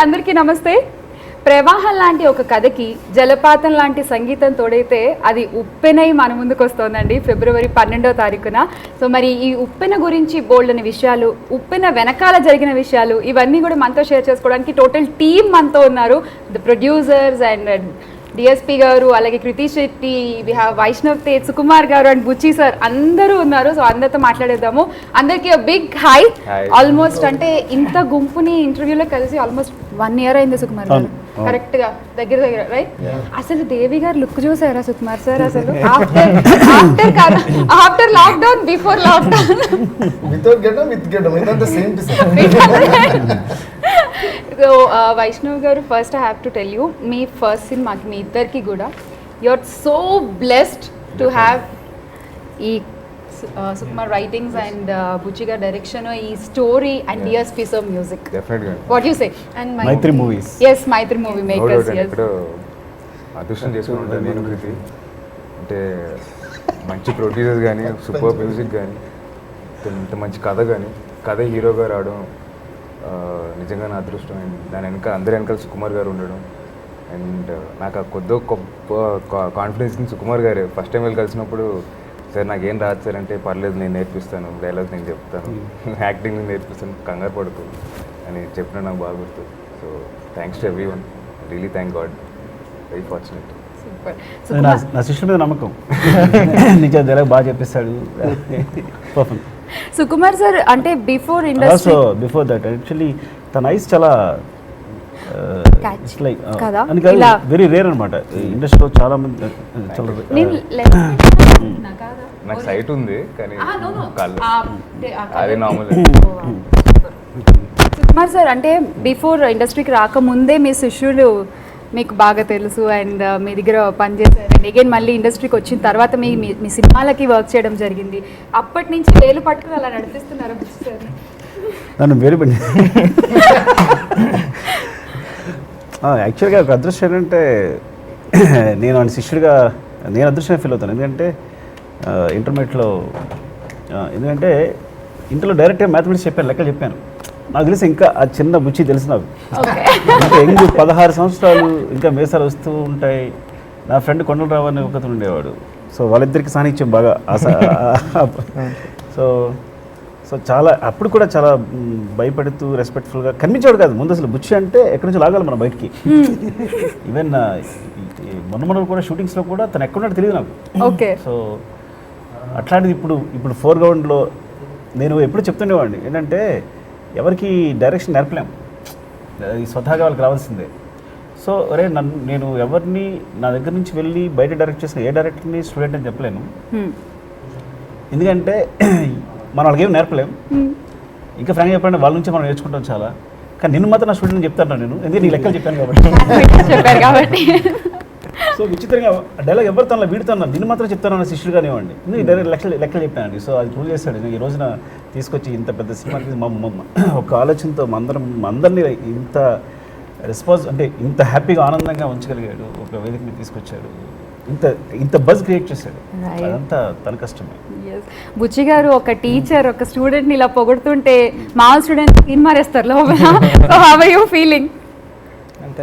అందరికీ నమస్తే. ప్రవాహం లాంటి ఒక కథకి జలపాతం లాంటి సంగీతం తోడైతే అది ఉప్పెనై మన ముందుకు వస్తోందండి ఫిబ్రవరి 12వ తారీఖున. సో మరి ఈ ఉప్పెన గురించి బోల్డ్ అనే విషయాలు, ఉప్పెన వెనకాల జరిగిన విషయాలు ఇవన్నీ కూడా మనతో షేర్ చేసుకోవడానికి టోటల్ టీమ్ మనతో ఉన్నారు. ద ప్రొడ్యూసర్స్ అండ్ డిఎస్పీ గారు, అలాగే కృతి శెట్టి, వైష్ణవ్ తేజ్, సుకుమార్ గారు అండ్ బుచ్చి సార్ అందరూ ఉన్నారు. సో అందరితో మాట్లాడేద్దాము. అందరికీ బిగ్ హాయ్. ఆల్మోస్ట్ అంటే ఇంత గుంపుని ఇంటర్వ్యూలో కలిసి ఆల్మోస్ట్ 1 year అయింది సుకుమార్ గారు, కరెక్ట్ గా దగ్గర రైట్. అసలు దేవి గారు లుక్ చూసారా సుకుమార్ సార్? అసలు after lockdown, before lockdown, so Vaishnav గారు, first I have to tell you, మీ ఫస్ట్ సినిమాకి మీ ఇద్దరికి కూడా you are so blessed to have ఈ సుకుమార్ రైటింగ్స్ అండ్ బుచ్చి గారి డైరెక్షన్, ఈ story and DSP sir music. What you say? And Mythri movies. yes Mythri movie makers. yes అదృష్టం చేసుకుంటాను నేను కృతి. అంటే మంచి ప్రొడ్యూసర్స్ కానీ, సూపర్ మ్యూజిక్ కానీ, ఇంత మంచి కథ హీరోగా రావడం నిజంగా నా అదృష్టం. అండ్ దాని అందరి వెనకాల సుకుమార్ గారు ఉండడం, అండ్ నాకు ఆ గొప్ప కాన్ఫిడెన్స్ సుకుమార్ గారు ఫస్ట్ టైం వెళ్ళి కలిసినప్పుడు, సార్ నాకేం రాదు సార్ అంటే, పర్లేదు నేను నేర్పిస్తాను, డైలాగ్ నేను చెప్తాను, యాక్టింగ్ నేను నేర్పిస్తాను, కంగారు పడుకో అని చెప్పిన నాకు బాగా గుర్తు. So thanks to every one, really thank God, very fortunate. నా శిష్యుల మీద నమ్మకం, నిజ డైలాగ్ బాగా చెప్పిస్తాడు. సుకుమార్ సార్ అంటే before industry, before that actually తన ఐస్ చాలా వెరీ రేర్ అనమాట ఇండస్ట్రీలో. చాలా మంది నాకు సైట్ ఉంది కానీ అది నార్మల్. సుకుమార్ సార్ అంటే బిఫోర్ ఇండస్ట్రీకి రాకముందే మీ శిష్యులు మీకు బాగా తెలుసు అండ్ మీ దగ్గర పనిచేశారు. అండ్ అగైన్ మళ్ళీ ఇండస్ట్రీకి వచ్చిన తర్వాత మీ సినిమాలకి వర్క్ చేయడం జరిగింది. అప్పటి నుంచి వేలు పట్టుకుని అలా నడిపిస్తున్నారు సార్ నన్ను వేరు పడి. యాక్చువల్గా ఒక అదృష్టం ఏంటంటే, నేను ఆయన శిష్యుడిగా నేను అదృష్టంగా ఫీల్ అవుతాను. ఎందుకంటే ఇంటర్మీడియట్లో, ఎందుకంటే ఇంటర్లో డైరెక్ట్గా మ్యాథమెటిక్స్ చెప్పాను, లెక్కలు చెప్పాను. నాకు తెలిసి ఇంకా ఆ చిన్న బుచ్చి తెలుసు నాకు. ఇంకా 16 సంవత్సరాలు ఇంకా మేసాలు వస్తూ ఉంటాయి. నా ఫ్రెండ్ కొండలరావు అని ఒకతను ఉండేవాడు. సో వాళ్ళిద్దరికి సాన్నిధ్యం బాగా సో చాలా అప్పుడు కూడా చాలా భయపడుతూ రెస్పెక్ట్ఫుల్గా కనిపించేవాడు కాదు ముందు. అసలు బుచ్చి అంటే ఎక్కడి నుంచి లాగాలి మనం బయటికి. ఈవెన్ మొన్న కూడా షూటింగ్స్లో కూడా తను ఎక్కడున్నాడు తెలియదు నాకు. సో అట్లాంటిది ఇప్పుడు ఫోర్గ్రౌండ్లో నేను ఎప్పుడు చెప్తుండేవాడిని ఏంటంటే, ఎవరికి డైరెక్షన్ నేర్పలేం, ఈ స్వతహాగా వాళ్ళకి రావాల్సిందే. సో అరే నేను ఎవరిని నా దగ్గర నుంచి వెళ్ళి బయట డైరెక్ట్ చేసిన ఏ డైరెక్టర్ని స్టూడెంట్ అని చెప్పలేను. ఎందుకంటే మనం వాళ్ళకి ఏం నేర్పలేం. ఇంకా ఫ్రాంక్గా చెప్పండి, వాళ్ళ నుంచి మనం నేర్చుకుంటాం చాలా. కానీ నిన్ను మాత్రం నా స్టూడెంట్ చెప్తాను నేను, ఎందుకంటే నీ లెక్కలు చెప్పాను కాబట్టి. సో విచిత్రంగా డైలాగ్ ఎవరు తన వీడుతున్నా నిన్ను మాత్రం చెప్తాను అన్న శిష్యుడు కానివ్వండి, ఎందుకు డైరెక్ట్ లెక్కలు చెప్పానండి. సో అది ప్రూవ్ చేస్తాడు. ఈ రోజున తీసుకొచ్చి ఇంత పెద్ద సినిమాకి ఒక ఆలోచనతో అందరినీ ఇంత అంటే ఇంత హ్యాపీగా ఆనందంగా ఉంచగలిగాడు. ఒక వేదిక మీద తీసుకొచ్చాడు, ఇంత బజ్ క్రియేట్ చేశాడు. అదంతా తన కష్టమే. బుచ్చి గారు ఒక టీచర్ ఒక స్టూడెంట్ని ఇలా పొగుడుతుంటే మామూలు స్టూడెంట్ స్కిన్ మారేస్తారు లోపల. How are you feeling? అంటే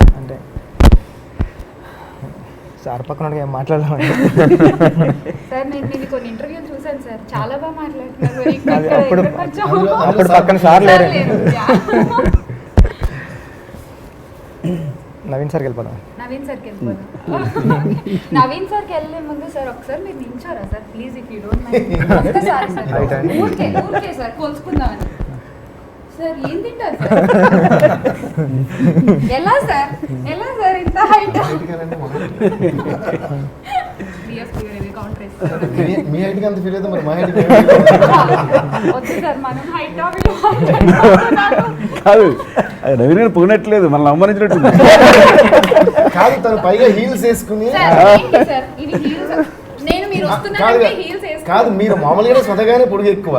సార్ పక్కన ఏం మాట్లాడలేమండి సార్. నేను కొన్ని ఇంటర్వ్యూలు చూసాను సార్, చాలా బాగా మాట్లాడుతున్నారు. అప్పుడు పక్కన సార్ లేరు. నవీన్ సార్కి వెళ్ళిపోదాం. నవీన్ సార్కి వెళ్ళే ముందు సార్ ఒకసారి మీరు నించారా sir please, if you don't mind. ఊరికే సార్ కోల్చుకుందామని. సార్ ఏం తింటారు సార్? ఎలా సార్ ఇంత హైట్? మీ హైట్కి అంత ఫీల్ అయితే మరి మా హైట్ వద్దు సార్, మనం హైట్ కాదు, నవీన్ గారు పొగినట్లేదు, మనల్ని అవమానించినట్టు కాదు. తను పైగా హీల్స్ వేసుకుని కాదు, మీరు మామూలుగా స్వతగానే పొడుగు ఎక్కువ,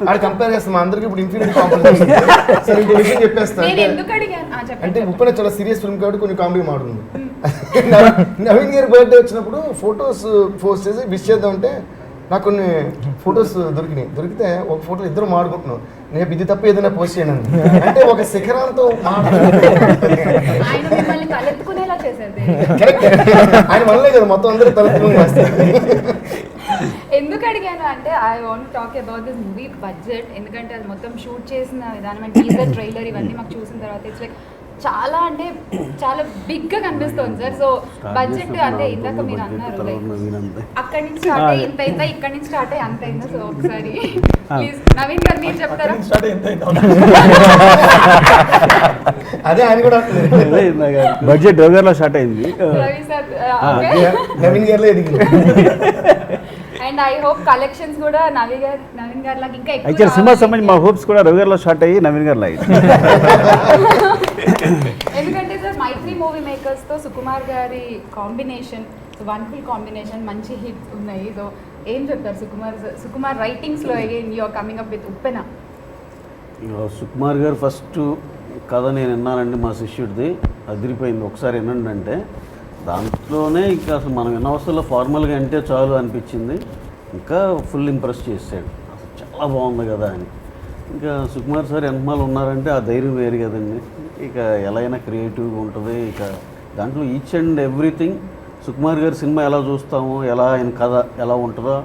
ఆడ కంపేర్ చేస్తాం అందరికి. ఇప్పుడు ఇన్ఫీరియర్ కాంప్లిమెంట్స్ సరే ఇంకో విషయం చెప్పేస్తాను. అంటే ఉప్పెన చాలా సీరియస్ ఫిల్మ్ కాబట్టి కొన్ని కామెడీ మాడుతుంది. నవీన్ గారి బర్త్డే వచ్చినప్పుడు ఫొటోస్ పోస్ట్ చేసి విష్ చేద్దామంటే నాకు కొన్ని ఫొటోస్ దొరికితే ఒక ఫోటో ఇద్దరు మాడుకుంటున్నాం. నేను ఇది తప్ప ఏదైనా పోస్ట్ చేయను అంటే ఒక శిఖరంతో ఆయన మిమ్మల్ని తలెత్తుకునేలా చేసేది. కరెక్ట్, ఆయన వల్లే కదా మొత్తం అందరూ తలెత్తుకుని చేస్తారు. ఎందుకు అడిగాను అంటే I want talk about this movie budget. ఎందుకంటే అది మొత్తం షూట్ చేసిన విధానం అండ్ టీజర్ ట్రైలర్ ఇవన్నీ మాకు చూసిన తర్వాత ఇట్స్ లైక్ చాలా అంటే చాలా బిగ్ గా కనిపిస్తుంది సార్. సో బడ్జెట్ అంటే ఇందాక మీరు అన్నారు అక్కడి నుంచి స్టార్ట్ అయ్యి ఇంత అయిందా, ఇక్కడ నుంచి స్టార్ట్ అయ్యి అంత అయిందా. సో ఒకసారి ప్లీజ్ నవీన్ గారు మీరు చెప్తారా? అదే ఆయన కూడా బడ్జెట్ డోగర్లో స్టార్ట్ అయింది. రవి సార్ నవీన్ గారిలో ఎదిగింది. అండ్ ఐ హోప్ కలెక్షన్స్ కూడా నవీన్ గారు లాగా ఇంకా ఎక్కువ యాక్చువల్ సినిమా రావాలి. సంబంధించి మా హోప్స్ కూడా రవిగారిలో స్టార్ట్ అయ్యి నవీన్ గారిలో అయ్యింది. ఎందుకంటే సార్ మైత్రి మూవీ మేకర్స్ తో సుకుమార్ గారి కాంబినేషన్, సో వండర్ఫుల్ కాంబినేషన్, మంచి హిట్స్ ఉన్నాయి. సో ఏం చెప్తారు సుకుమార్ రైటింగ్స్ లో again you are coming up with Uppena. Sukumar గారు ఫస్ట్ కథ నేను విన్నానండి మా శిష్యుడిది, అదిరిపోయింది. ఒకసారి వినండి అంటే దాంట్లోనే ఇంకా అసలు మనం విన్న అవసరంలో ఫార్మల్గా అంటే చాలు అనిపించింది. ఇంకా ఫుల్ ఇంప్రెస్ చేశాడు, అసలు చాలా బాగుంది కదా అని. ఇంకా సుకుమార్ సార్ ఎంతమాలు ఉన్నారంటే ఆ ధైర్యం వేరు కదండి. ఇక ఎలా అయినా క్రియేటివ్గా ఉంటుంది. ఇక దాంట్లో ఈచ్ అండ్ ఎవ్రీథింగ్ సుకుమార్ గారి సినిమా ఎలా చూస్తామో, ఎలా ఆయన కథ ఎలా ఉంటుందో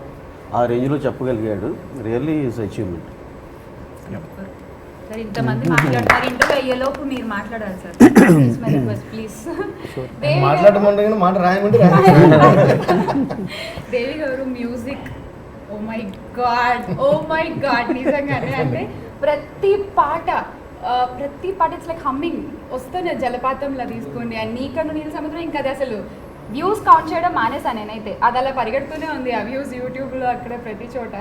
ఆ రేంజ్లో చెప్పగలిగాడు. Really is achievement. సార్ ఇంతమంది మాట్లాడతారు, ఇంటర్వ్యూ అయ్యేలోపు మీరు మాట్లాడాలి సార్. ప్లీజ్ మాట్లాడమంటే మాట రాయమంటే దేవి గారు మ్యూజిక్ ఓ మై గాడ్ నిజంగానే అంటే ప్రతి పాట ఇట్స్ లైక్ హమ్మింగ్ వస్తుంది జలపాతంలా తీసుకోండి. అండ్ నీకన్ను నీళ్ళ సముద్రం ఇంకా అది అసలు వ్యూస్ కౌంట్ చేయడం మానేసా నేనైతే. అది అలా పరిగెడుతూనే ఉంది ఆ వ్యూస్ యూట్యూబ్లో అక్కడ ప్రతి చోట.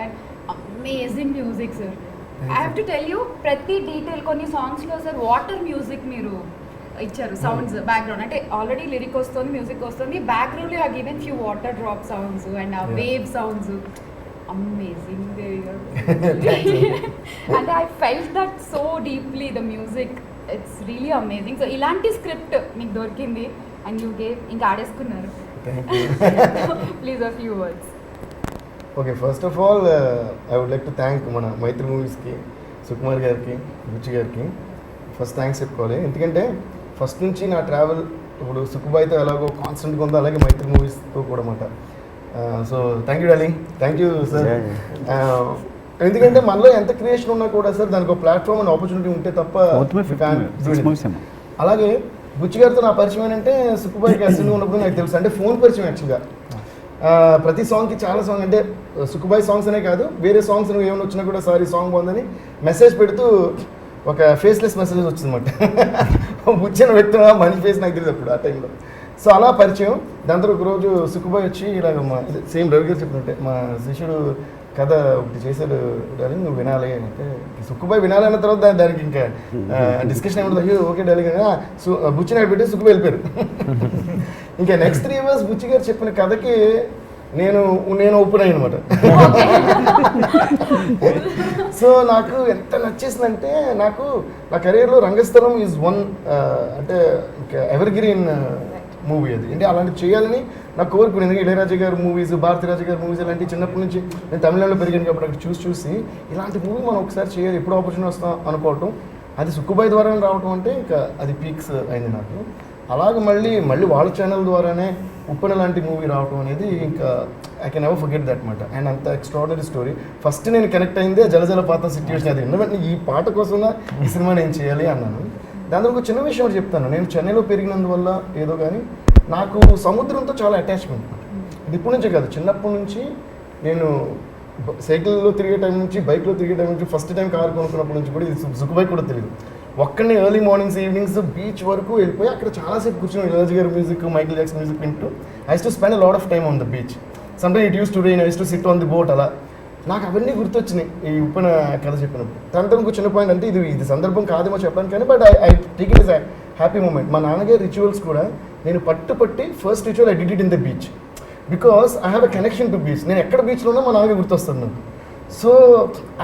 Amazing music sir. I have to tell you ప్రతి డీటెయిల్. కొన్ని సాంగ్స్లో సార్ వాటర్ మ్యూజిక్ మీరు ఇచ్చారు, సౌండ్స్ బ్యాక్గ్రౌండ్ అంటే ఆల్రెడీ లిరిక్ వస్తుంది, మ్యూజిక్ వస్తుంది, బ్యాక్గ్రౌండ్ లో given few water drop sounds and ఆ వేవ్ సౌండ్స్. అమేజింగ్ అంటే I felt that so deeply the music. It's really amazing. So ఇలాంటి స్క్రిప్ట్ మీకు దొరికింది అండ్ యూ గేవ్ ఇంకా ఆడేసుకున్నారు. Please a few words. Okay, first of all I would like to thank మన మైత్రి మూవీస్కి, సుకుమార్ గారికి, రుచి గారికి ఫస్ట్ థ్యాంక్స్ చెప్పుకోవాలి. ఎందుకంటే ఫస్ట్ నుంచి నా ట్రావెల్ ఇప్పుడు సుకుబాయ్తో ఎలాగో కాన్స్టెంట్గా ఉందో అలాగే మైత్రి మూవీస్తో కూడా అన్నమాట. So thank you darling, thank you sir. ఎందుకంటే మనలో ఎంత క్రియేషన్ ఉన్నా కూడా సార్ దానికి ఒక ప్లాట్ఫామ్ అండ్ ఆపర్చునిటీ ఉంటే తప్ప. అలాగే బుచ్చి గారితో నా పరిచయం ఏంటంటే సుకుబాయ్ క్యాస్టింగ్ ఉన్నప్పుడు నాకు తెలుసు, అంటే ఫోన్ పరిచయం యాక్చువల్గా. ప్రతి సాంగ్కి చాలా సాంగ్ అంటే సుకుబాయ్ సాంగ్స్ అనే కాదు వేరే సాంగ్స్ ఏమైనా వచ్చినా కూడా సారీ సాంగ్ బాగుందని మెసేజ్ పెడుతూ ఒక ఫేస్లెస్ మెసేజ్ వచ్చిందన్నమాట. బుచ్చిన వ్యక్తి మనిషి ఫేస్ నాకు తెలియదు అప్పుడు ఆ టైంలో. సో అలా పరిచయం. దాంతో ఒకరోజు సుకుబాయ్ వచ్చి ఇలాగ మా సేమ్ రవి గారు చెప్పినట్టే మా శిష్యుడు కథ ఒకటి చేశాడు డార్లింగ్ నువ్వు వినాలి అంటే సుక్కుబాయ్ వినాలి అన్న తర్వాత దానికి ఇంకా డిస్కషన్ ఏమిటి ఓకే డార్లింగ్ బుచ్చి నాడు పెట్టి సుక్కుబాయ్ వెళ్ళిపోయారు. ఇంకా నెక్స్ట్ 3 years బుచ్చి గారు చెప్పిన కథకి నేను ఓపెన్ అయ్యి అనమాట. సో నాకు ఎంత నచ్చేసిందంటే నాకు నా కెరీర్లో రంగస్థలం ఈజ్ వన్ అంటే ఎవర్ గ్రీన్ మూవీ అది. అంటే అలాంటివి చేయాలని నాకు కోరుకుని. ఎందుకంటే ఇళయరాజా గారి మూవీస్, భారతీరాజా గారి మూవీస్ ఇలాంటివి చిన్నప్పటి నుంచి నేను తమిళనాడులో పెరిగాను కాబట్టి అక్కడ చూసి ఇలాంటి మూవీ మనం ఒకసారి చేయాలి, ఎప్పుడు ఆపర్చునిటీ వస్తాం అనుకోవటం, అది సుక్కుబాయ్ ద్వారానే రావటం అంటే ఇంకా అది పీక్స్ అయింది నాకు. అలాగే మళ్ళీ వాళ్ళ ఛానల్ ద్వారానే ఉప్పెన లాంటి మూవీ రావటం అనేది ఇంకా I can never forget that మాట. అండ్ అంత ఎక్స్ట్రాడినరీ స్టోరీ. ఫస్ట్ నేను కనెక్ట్ అయిందే జలపాతం సిచ్యువేషన్. అది ఎందుకంటే ఈ పాట కోసం ఈ సినిమా నేను చేయాలి అన్నాను. దాని ఒక చిన్న విషయం ఒకటి చెప్తాను. నేను చెన్నైలో పెరిగినందువల్ల ఏదో కానీ నాకు సముద్రంతో చాలా అటాచ్మెంట్. ఇది ఇప్పటి నుంచే కాదు, చిన్నప్పటి నుంచి నేను సైకిల్లో తిరిగే టైం నుంచి, బైక్లో తిరిగే టైం నుంచి, ఫస్ట్ టైం కారు కొనుక్కున్నప్పటి నుంచి కూడా ఇది సుక్కుబాయ్ కూడా తెలియదు. ఒక్కడిని ఎర్లీ మార్నింగ్స్ ఈవినింగ్స్ బీచ్ వరకు వెళ్ళిపోయి అక్కడ చాలాసేపు కూర్చొని ఇళయరాజా గారి మ్యూజిక్, మైకిల్ జాక్సన్ మ్యూజిక్ వింటూ I use to spend a lot of time on the beach. Sometime it use to rain, I use to SIT on the boat. అలా నాకు అవన్నీ గుర్తొచ్చినాయి ఈ ఉప్పెన కథ చెప్పినప్పుడు. దాంతో ఇంకో చిన్న పాయింట్ అంటే ఇది సందర్భం కాదేమో చెప్పడానికి కానీ but I take it is a happy moment. మా నాన్నగారి రిచువల్స్ కూడా నేను పట్టి first ritual I did it in the beach because I have a connection to beach. నేను ఎక్కడ బీచ్లో ఉన్నా మా నాన్నగారు గుర్తొస్తుంది నాకు. సో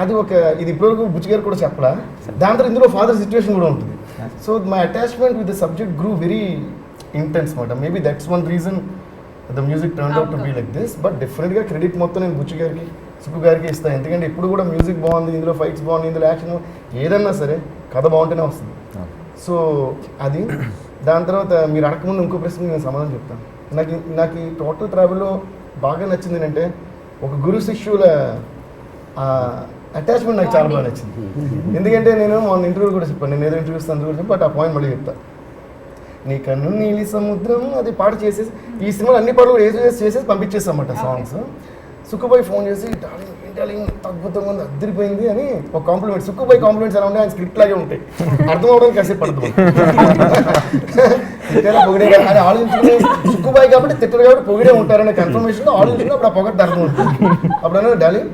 అది ఇది ఇప్పటివరకు బుచ్చి గారు కూడా చెప్పలా. దాంతో ఇందులో ఫాదర్ సిచ్యువేషన్ కూడా ఉంటుంది. So my attachment with the subject grew very intense మాట. Maybe that's one reason the music turn out to be like this. But డెఫినెట్గా క్రెడిట్ మొత్తం నేను బుచ్చి గారికి, సుక్కు గారికి ఇస్తాను. ఎందుకంటే ఇప్పుడు కూడా మ్యూజిక్ బాగుంది, ఇందులో ఫైట్స్ బాగుంది, ఇందులో యాక్షన్ ఏదన్నా సరే కథ బాగుంటేనే వస్తుంది. సో అది దాని తర్వాత మీరు అడగకముందు ఇంకో ప్రశ్న నేను సమాధానం చెప్తాను. నాకు ఈ టోటల్ ట్రావెల్లో బాగా నచ్చింది ఏంటంటే ఒక గురు శిష్యుల అటాచ్మెంట్ నాకు చాలా బాగా నచ్చింది. ఎందుకంటే నేను మొన్న ఇంటర్వ్యూ కూడా చెప్పాను, నేను ఏదో ఇంటర్వ్యూ ఇస్తాను కూడా చెప్పి, బట్ ఆ పాయింట్ మళ్ళీ చెప్తాను. నీ కన్ను నీలి సముద్రం అది పాట చేసేసి ఈ సినిమాలో అన్ని పాటలు చేసేసి పంపించేస్తామన్నమాట సాంగ్స్. సుక్కుబాయ్ ఫోన్ చేసి డార్లింగ్ అద్భుతంగా ఉంది, అద్దరిపోయింది అని ఒక కాంప్లిమెంట్. సుక్కుబాయ్ కాంప్లిమెంట్స్ ఎలా ఉంటాయి, ఆయన స్క్రిప్ట్ లాగే ఉంటాయి, అర్థం అవడానికి కాసేపు పడుతుంది. పొగిడే అది ఆలోచించుకుని సుక్కుబాయ్ కాబట్టి తిట్టరు కాబట్టి పొగిడే ఉంటారనే కన్ఫర్మేషన్ ఆలోచించుకుని అప్పుడు ఆ పొగట్టు అర్థం ఉంటుంది. అప్పుడన్నా డార్లింగ్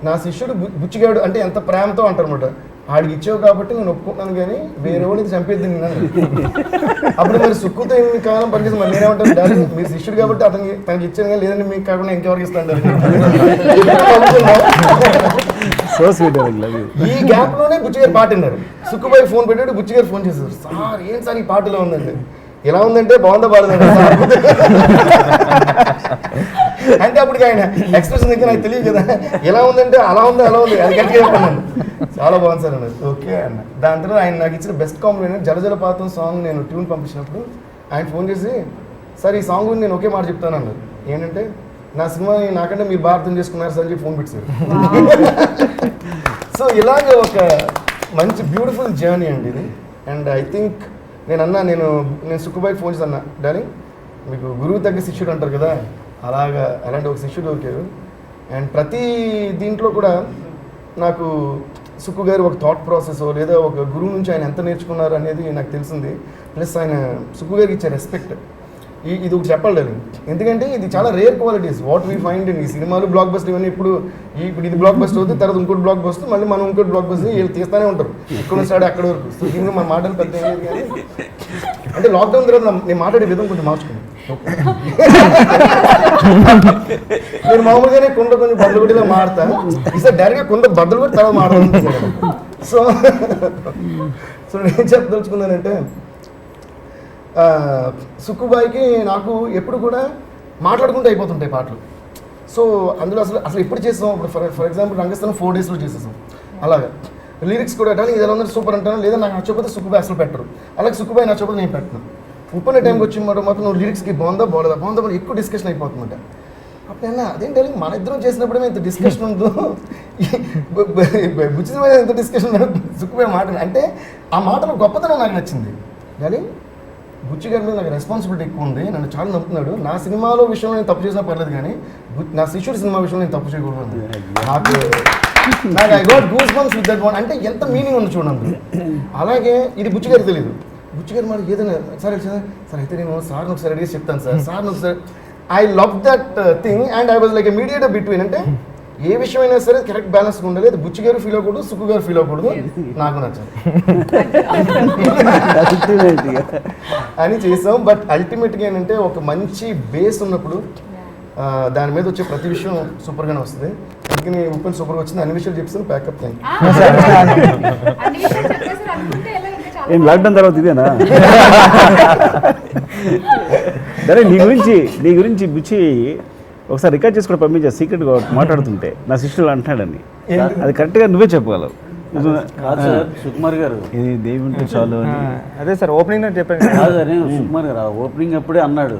నా శిష్యుడు బుచ్చిగాడు అంటే ఎంత ప్రేమతో అంటారు అనమాట, ఆడికి ఇచ్చావు కాబట్టి నేను ఒప్పుకుంటున్నాను కానీ వేరే వాడికి చంపేద్ది నేను. అప్పుడు మరి సుక్కుతో ఎన్ని కాలం పనిచేసి మరి నేనేమంటాను, డాడీ మీరు శిష్యుడు కాబట్టి తనకి ఇచ్చాను కానీ లేదంటే మీకు కాకుండా ఇంకెవరికి ఇస్తాను. So sweet. ఈ గ్యాప్ లోనే బుచ్చిగారు పాట విన్నారు. సుక్కుబాయ్ ఫోన్ పెట్టాడు, బుచ్చిగారు ఫోన్ చేశారు, సార్ ఏం సార్ ఈ పాటలో ఉందండి, ఎలా ఉందంటే బాగుందా బాగుందండి అంటే అప్పటికి ఆయన ఎక్స్ప్రెషన్ దగ్గర నాకు తెలియదు కదా, ఎలా ఉందంటే అలా ఉంది అలా ఉంది అది గట్టిగా చెప్పాను, చాలా బాగుంది సార్ అన్నారు. ఓకే అన్న. దాని తర్వాత ఆయన నాకు ఇచ్చిన బెస్ట్ కాంప్లిమెంట్ జలజలపాతం సాంగ్ నేను ట్యూన్ పంపించినప్పుడు ఆయన ఫోన్ చేసి సార్ ఈ సాంగ్ గురించి నేను ఒకే మాట చెప్తాను అన్నారు. ఏంటంటే నా సినిమా నాకంటే మీరు బాగా అర్థం చేసుకున్నారు సార్ అని చెప్పి ఫోన్ పెట్టారు. సో ఇలాగ ఒక మంచి బ్యూటిఫుల్ జర్నీ అండి ఇది. అండ్ ఐ థింక్ నేను సుక్కుబాయికి ఫోన్ చేసి అన్నా, డార్లింగ్ మీకు గురువు తగ్గ శిష్యుడు అంటారు కదా, అలాంటి ఒక శిష్యుడు దొరికారు. అండ్ ప్రతి దీంట్లో కూడా నాకు సుక్కు గారు ఒక థాట్ ప్రాసెస్ లేదా ఒక గురువు నుంచి ఆయన ఎంత నేర్చుకున్నారు అనేది నాకు తెలిసింది. ప్లస్ ఆయన సుక్కు గారికి ఇచ్చే రెస్పెక్ట్ ఇది ఒకటి చెప్పాలి. ఎందుకంటే ఇది చాలా rare qualities what we find in ఈ సినిమాలు బ్లాక్ బస్టర్ ఇవన్నీ. ఇప్పుడు ఇది బ్లాక్ బస్టర్ అవుతుంది, తర్వాత ఇంకోటి బ్లాక్ బస్టర్, మళ్ళీ మనం ఇంకోటి బ్లాక్ బస్టర్ వీళ్ళు తీస్తూనే ఉంటారు ఇక్కడ స్టార్ట్ అక్కడ వరకు. సో దీన్ని మన మాటలు పెద్ద ఏం లేదు కానీ అంటే లాక్డౌన్ తర్వాత నేను మాట్లాడే విధం కొంచెం మార్చుకున్నాను. నేను మామూలుగానే కొంచెం బద్దలు కొట్టిలా మారుతాను, ఈసారి డైరెక్ట్గా కొంత బద్దలు కొట్టి తర్వాత మాట్లాడుతున్నాను. సో నేను చెప్పదలుచుకున్నానంటే సుక్కుబాయికి నాకు ఎప్పుడు కూడా మాట్లాడుకుంటూ అయిపోతుంటాయి పాటలు. సో అందులో అసలు ఎప్పుడు చేస్తాం, ఇప్పుడు ఫర్ ఎగ్జాంపుల్ రంగస్థలం 4 daysలో చేసేసాం. అలాగా లిరిక్స్ కూడా ఇది ఎలా ఉందంటే సూపర్ అంటాను, లేదా నాకు నచ్చకపోతే సుక్కుబాయి అసలు పెట్టరు, అలాగే సుక్కుబాయి నచ్చకపోతే నేను పెట్టను. ఉప్పనే టైంకి వచ్చి మాత్రం నువ్వు లిరిక్స్కి బాగుందా బాగుందా ఎక్కువ డిస్కషన్ అయిపోతుందంట. అప్పుడైనా అదేంటి మన ఇద్దరం చేసినప్పుడే ఇంత డిస్కషన్ ఉందో, బుచ్చి మీద ఎంత డిస్కషన్ సుక్కుబాయి మాట అంటే ఆ మాటలో గొప్పతనం నాకు నచ్చింది. కానీ బుచ్చి గారి మీద నాకు రెస్పాన్సిబిలిటీ ఎక్కువ ఉంది, నన్ను చాలా నమ్ముతున్నాడు. నా సినిమాలో విషయంలో నేను తప్పు చేసినా పర్లేదు కానీ నా శిష్యుడి సినిమా విషయంలో నేను తప్పు చేయకూడదు. నాకు I got goose bumps with that one అంటే ఎంత మీనింగ్ ఉంది చూడండి. అలాగే ఇది బుచ్చి గారికి తెలియదు. బుచ్చి గారు మరి ఏదైనా సరే సార్ అయితే నేను సార్ని ఒకసారి అడిగేసి చెప్తాను సార్ని ఒకసారి. I love that thing and I was like a mediator between. అంటే ఏ విషయమైనా సరే కరెక్ట్ బ్యాలెన్స్గా ఉండాలి. అది బుచ్చి గారు ఫీల్ అవ్వకూడదు, సుక్కు గారు ఫీల్ అవ్వకూడదు, నాకు నచ్చాలి అని చేసాం. బట్ అల్టిమేట్గా ఏంటంటే ఒక మంచి బేస్ ఉన్నప్పుడు దాని మీద వచ్చే ప్రతి విషయం సూపర్గానే వస్తుంది. అందుకని ఓపెన్ సూపర్గా వచ్చింది, అన్ని విషయాలు చెప్తాను. ప్యాకప్ థ్యాంక్ ఏం లాక్డౌన్ తర్వాత ఇదేనా? సరే నీ గురించి బుచ్చి ఒకసారి రికార్డ్ చేసుకుని పంపించారు సీక్రెట్గా మాట్లాడుతుంటే నా శిష్యులు అంటున్నాడని. అది కరెక్ట్గా నువ్వే చెప్పగలవు. సుకుమార్ గారు ఇది దేవుంటే చాలు అని. అదే సార్ ఓపెనింగ్ చెప్పాను కాదని సుకుమార్ గారు ఓపెనింగ్ అప్పుడే అన్నాడు,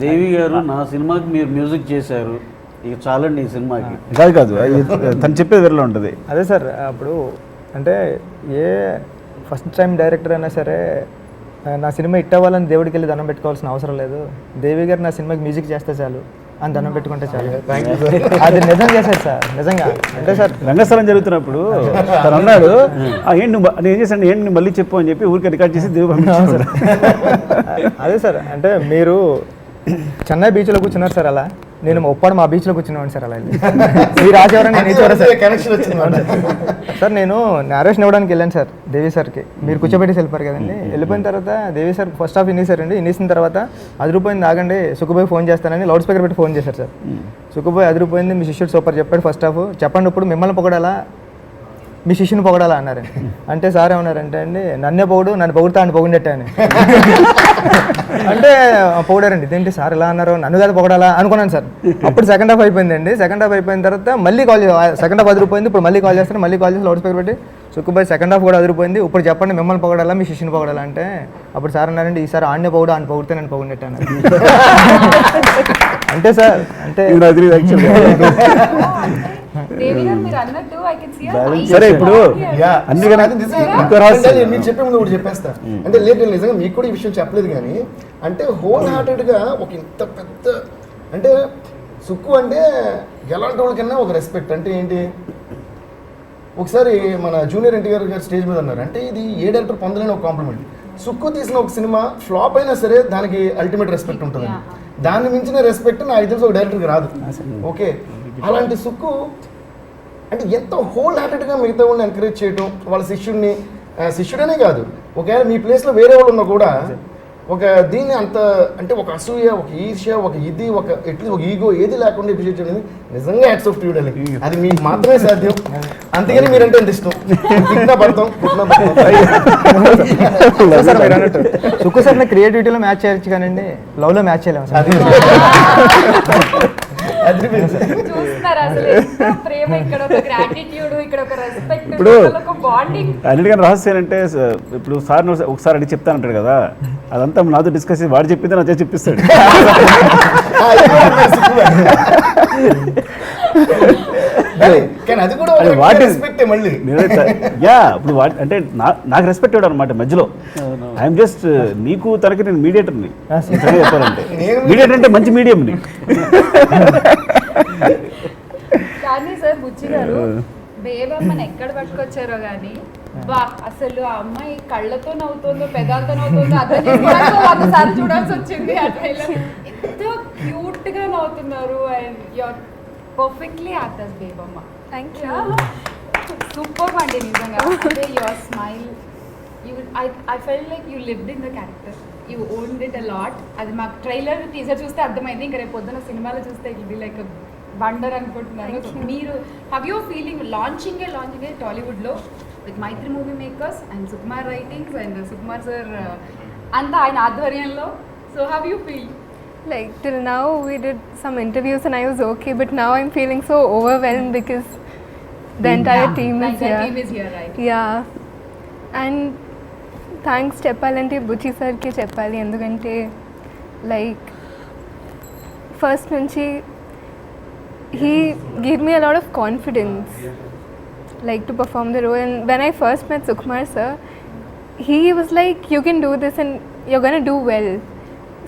దేవి గారు నా సినిమాకి మీరు మ్యూజిక్ చేశారు, ఇక చాలండి ఈ సినిమాకి. కాదు తను చెప్పేది వేరేలా ఉంటుంది. అదే సార్ అప్పుడు అంటే ఏ ఫస్ట్ టైం డైరెక్టర్ అయినా సరే నా సినిమా హిట్ అవ్వాలని దేవుడికి వెళ్ళి దండం పెట్టుకోవాల్సిన అవసరం లేదు, దేవి గారు నా సినిమాకి మ్యూజిక్ చేస్తే చాలు అని దండం పెట్టుకుంటే చాలు. అది నిజం చేశారు సార్, నిజంగా. అంటే సార్ రంగస్థలం జరుగుతున్నప్పుడు తను అన్నాడు, ఏంటి నేను ఏం చేశాను ఏంటి మళ్ళీ చెప్పు అని చెప్పి ఊరికి రికార్డ్ చేసి దేవుడు పంపించాను సార్. అదే సార్ అంటే మీరు చెన్నై బీచ్లో కూర్చున్నారు సార్, అలా నేను ఒప్పాడు మా బీచ్లో కూర్చున్నాను సార్. అలా మీరు ఆచేవారని నేను ఇచ్చేవారు సార్. కనెక్షన్ వచ్చింది సార్ నేను నేరేషన్ ఇవ్వడానికి వెళ్ళాను సార్ దేవి సార్కి, మీరు కూర్చోబెట్టి వెళ్ళిపోయారు కదండి. వెళ్ళిపోయిన తర్వాత దేవి సార్ ఫస్ట్ హాఫ్ ఇన్నేసారండి, ఇన్నేసిన తర్వాత అదిరిపోయింది ఆగండి సుక్కుబాయి ఫోన్ చేస్తానని లౌడ్ స్పీకర్ పెట్టి ఫోన్ చేశారు సార్. సుక్కుబాయి అదిరిపోయింది మీ శిష్యుడు సూపర్ చెప్పాడు ఫస్ట్ హాఫ్, చెప్పండి ఇప్పుడు మిమ్మల్ని పొగడాలా మీ శిష్యుని పొగడాలా అన్నారండి. అంటే సార్ ఏమన్నారంటే అండి, నన్నే పొగుడు, నన్ను పొగుడుతా అని పొగిడట్టే అని. అంటే పొగిడారండి. ఇదేంటి సార్ ఇలా అన్నారు, నన్ను కాదు పొగడాలా అనుకున్నాను సార్. అప్పుడు సెకండ్ హాఫ్ అయిపోయిందండి. సెకండ్ హాఫ్ అయిపోయిన తర్వాత మళ్ళీ కాల్, సెకండ్ హాఫ్ అదిరిపోయింది. ఇప్పుడు మళ్ళీ కాల్ చేస్తాను, మళ్ళీ కాల్ చేసి లౌడ్ స్పీకర్ పెట్టి, సుక్కుబాయ్ సెకండ్ హాఫ్ కూడా అదిరిపోయింది, ఇప్పుడు చెప్పండి మిమ్మల్ని పొగడాలా మీ శిష్యుని పొగడాలా అంటే, అప్పుడు సార్ అన్నారండి, ఈసారి ఆడనే పొగుడు, ఆయన పొగిడితే నేను పొగిడినట్టు అన్నారు. అంటే సార్ అంటే దేవి గారు మీరు అన్నట్టు I can see a nice సరే, ఇప్పుడు యా అందుకని అది నిజమే. ఇంకో రహస్యం. అంటే మీరు చెప్పే ముందు ఒకటి చెప్పేస్తా. అంటే లేదు నేను నిజంగా మీకు కూడా ఈ విషయం చెప్పలేదు కానీ, అంటే హోల్ హార్టెడ్గా ఒక ఇంత పెద్ద, అంటే సుక్కు అంటే ఎలాంటి వాళ్ళకన్నా ఒక రెస్పెక్ట్. అంటే ఏంటి, ఒకసారి మన జూనియర్ ఎన్టీఆర్ గారు స్టేజ్ మీద అన్నారు, అంటే ఇది ఏ డైరెక్టర్ పొందలేని ఒక కాంప్లిమెంట్. సుక్కు తీసిన ఒక సినిమా ఫ్లాప్ అయినా సరే దానికి అల్టిమేట్ రెస్పెక్ట్ ఉంటుంది. దాన్ని మించిన రెస్పెక్ట్ నా ఐదు ఒక డైరెక్టర్కి రాదు. ఓకే, అలాంటి సుక్కు అంటే ఎంత హోల్ హార్టెడ్గా మిగతా వాళ్ళని ఎంకరేజ్ చేయడం, వాళ్ళ శిష్యుడనే కాదు, ఒకవేళ మీ ప్లేస్లో వేరే వాళ్ళు ఉన్నా కూడా ఒక దీన్ని అంత అంటే ఒక అసూయ, ఒక ఈర్ష్య, ఒక ఇది, ఒక ఎట్లీస్ట్ ఒక ఈగో ఏది లేకుండా ఎపిసోడ్ చేయడం నిజంగా hats off to you darling. అది మీకు మాత్రమే సాధ్యం. అందుకని మీరంటే ఎంత ఇష్టం. పుట్టినా పడతాం. సార్ మీరు అన్నట్టు సుక్కు సార్ క్రియేటివిటీలో మ్యాచ్ చేయొచ్చు కానండి, లవ్లో మ్యాచ్ చేయలేము సార్. చూస్తున్నారు అసలు ఎంత ప్రేమ, ఇక్కడ ఒక గ్రాటిట్యూడ్, ఇక్కడ ఒక రెస్పెక్ట్, ఇప్పుడు ఒక బాండింగ్. అన్నిటికన్నా రహస్యం ఏంటంటే ఇప్పుడు సార్ ఒకసారి అడిగి చెప్తానంటాడు కదా, అదంతా నాతో డిస్కస్ చేసి వాడు చెప్పింది నా చేసి చెప్పిస్తాడు. కానీ అది కూడా అది వాటి రెస్పెక్టే మళ్ళీ. యా, ఇప్పుడు అంటే నాకు రెస్పెక్ట్ ఇవ్వడం అనమాట మధ్యలో. ఐఎమ్ జస్ట్ నీకు తనకి నేను మీడియేటర్ని చెప్పాలంటే. మీడియేటర్ అంటే మంచి మీడియంని. కానీ సార్ బుచ్చి గారు బేబమ్మని ఎక్కడ పట్టుకొచ్చారో కానీ బా అసలు ఆ అమ్మాయి కళ్ళతో నవ్వుతుందో పెదాలతో నవ్వుతుందో అర్థం చేసుకోవడానికి 100 సార్లు చూడాల్సి వచ్చింది. ఆ ట్రైలర్ ఎంత క్యూట్ గా నవ్వుతున్నారు. And you're perfectly actors Bebamma. Thank you. Super అండి నిజంగా. అంటే your smile, I felt like you lived in the character. You owned it a lot. అది మాకు ట్రైలర్ టీజర్ చూస్తే అర్థమైంది. ఇంకా రేపు పొద్దున సినిమాలో చూస్తే ఇట్ బి లైక్ వండర్ అనుకుంటున్నాను. మీరు హవ్ యూర్ ఫీలింగ్ లాంచింగ్ టాలీవుడ్లో with Mythri movie makers and Sukumar writings and Sukumar sir అంతా ఆయన ఆధ్వర్యంలో. So how you feel? Like till now we did some interviews and I was okay, but now I'm feeling so overwhelmed because the entire team is The here. team is here, right? Yeah. And thanks చెప్పాలంటే బుచ్చి సార్కి చెప్పాలి. ఎందుకంటే like first నుంచి he gave me a lot of confidence like to perform the role. And when I first met Sukumar sir, he was like, you can do this and you're going to do well.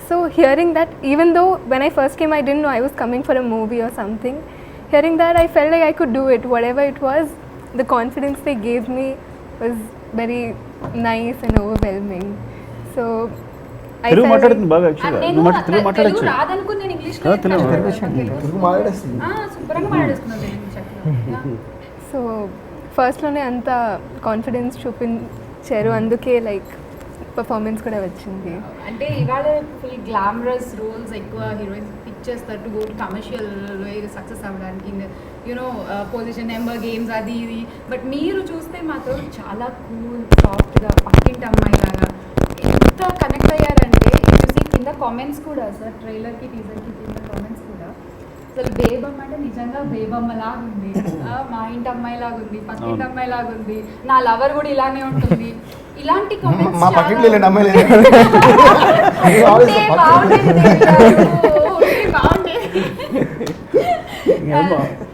So hearing that, even though when I first came I didn't know I was coming for a movie or something, hearing that I felt like I could do it. Whatever it was, the confidence they gave me was very nice and overwhelming. So I Telugu felt మాట్లాడుతుంది like, బాగా యాక్చువల్గా. నేను నువ్వు తెలుగు తెలుగు మాట్లాడచ్చు. రాదనుకుని నేను English Telugu Telugu మాట్లాడేస్తుంది. శుభ్రంగా మాట్లాడేసుకున్నాను తెలుగు చక్కగా. So ఫస్ట్లోనే అంత కాన్ఫిడెన్స్ చూపించారు, అందుకే లైక్ పర్ఫార్మెన్స్ కూడా వచ్చింది. అంటే ఇవాళ ఫుల్ గ్లామరస్ రోల్స్ ఎక్కువ హీరోయిన్స్ పిక్ చేస్తారు to go to commercial success అవ్వడానికి, యూనో పొజిషన్ నెంబర్ గేమ్స్ అది ఇది. బట్ మీరు చూస్తే మాత్రం చాలా కూల్ సాఫ్ట్గా పక్కింటి అమ్మాయి లాగా ఎంత కనెక్ట్ అయ్యారంటే చూసి కింద కామెంట్స్ కూడా సార్ ట్రైలర్కి టీజర్కి కింద కామెంట్స్ కూడా అసలు బేబమ్మ అంటే నిజంగా బేబమ్మ లాగా ఉంది, మా ఇంటి అమ్మాయి లాగా ఉంది, పక్కింటి అమ్మాయి లాగా ఉంది, నా లవర్ కూడా ఇలానే ఉంటుంది. ఇలాంటి కామెంట్స్ మా పక్కింటి లేండి అమ్మాయి లేదు.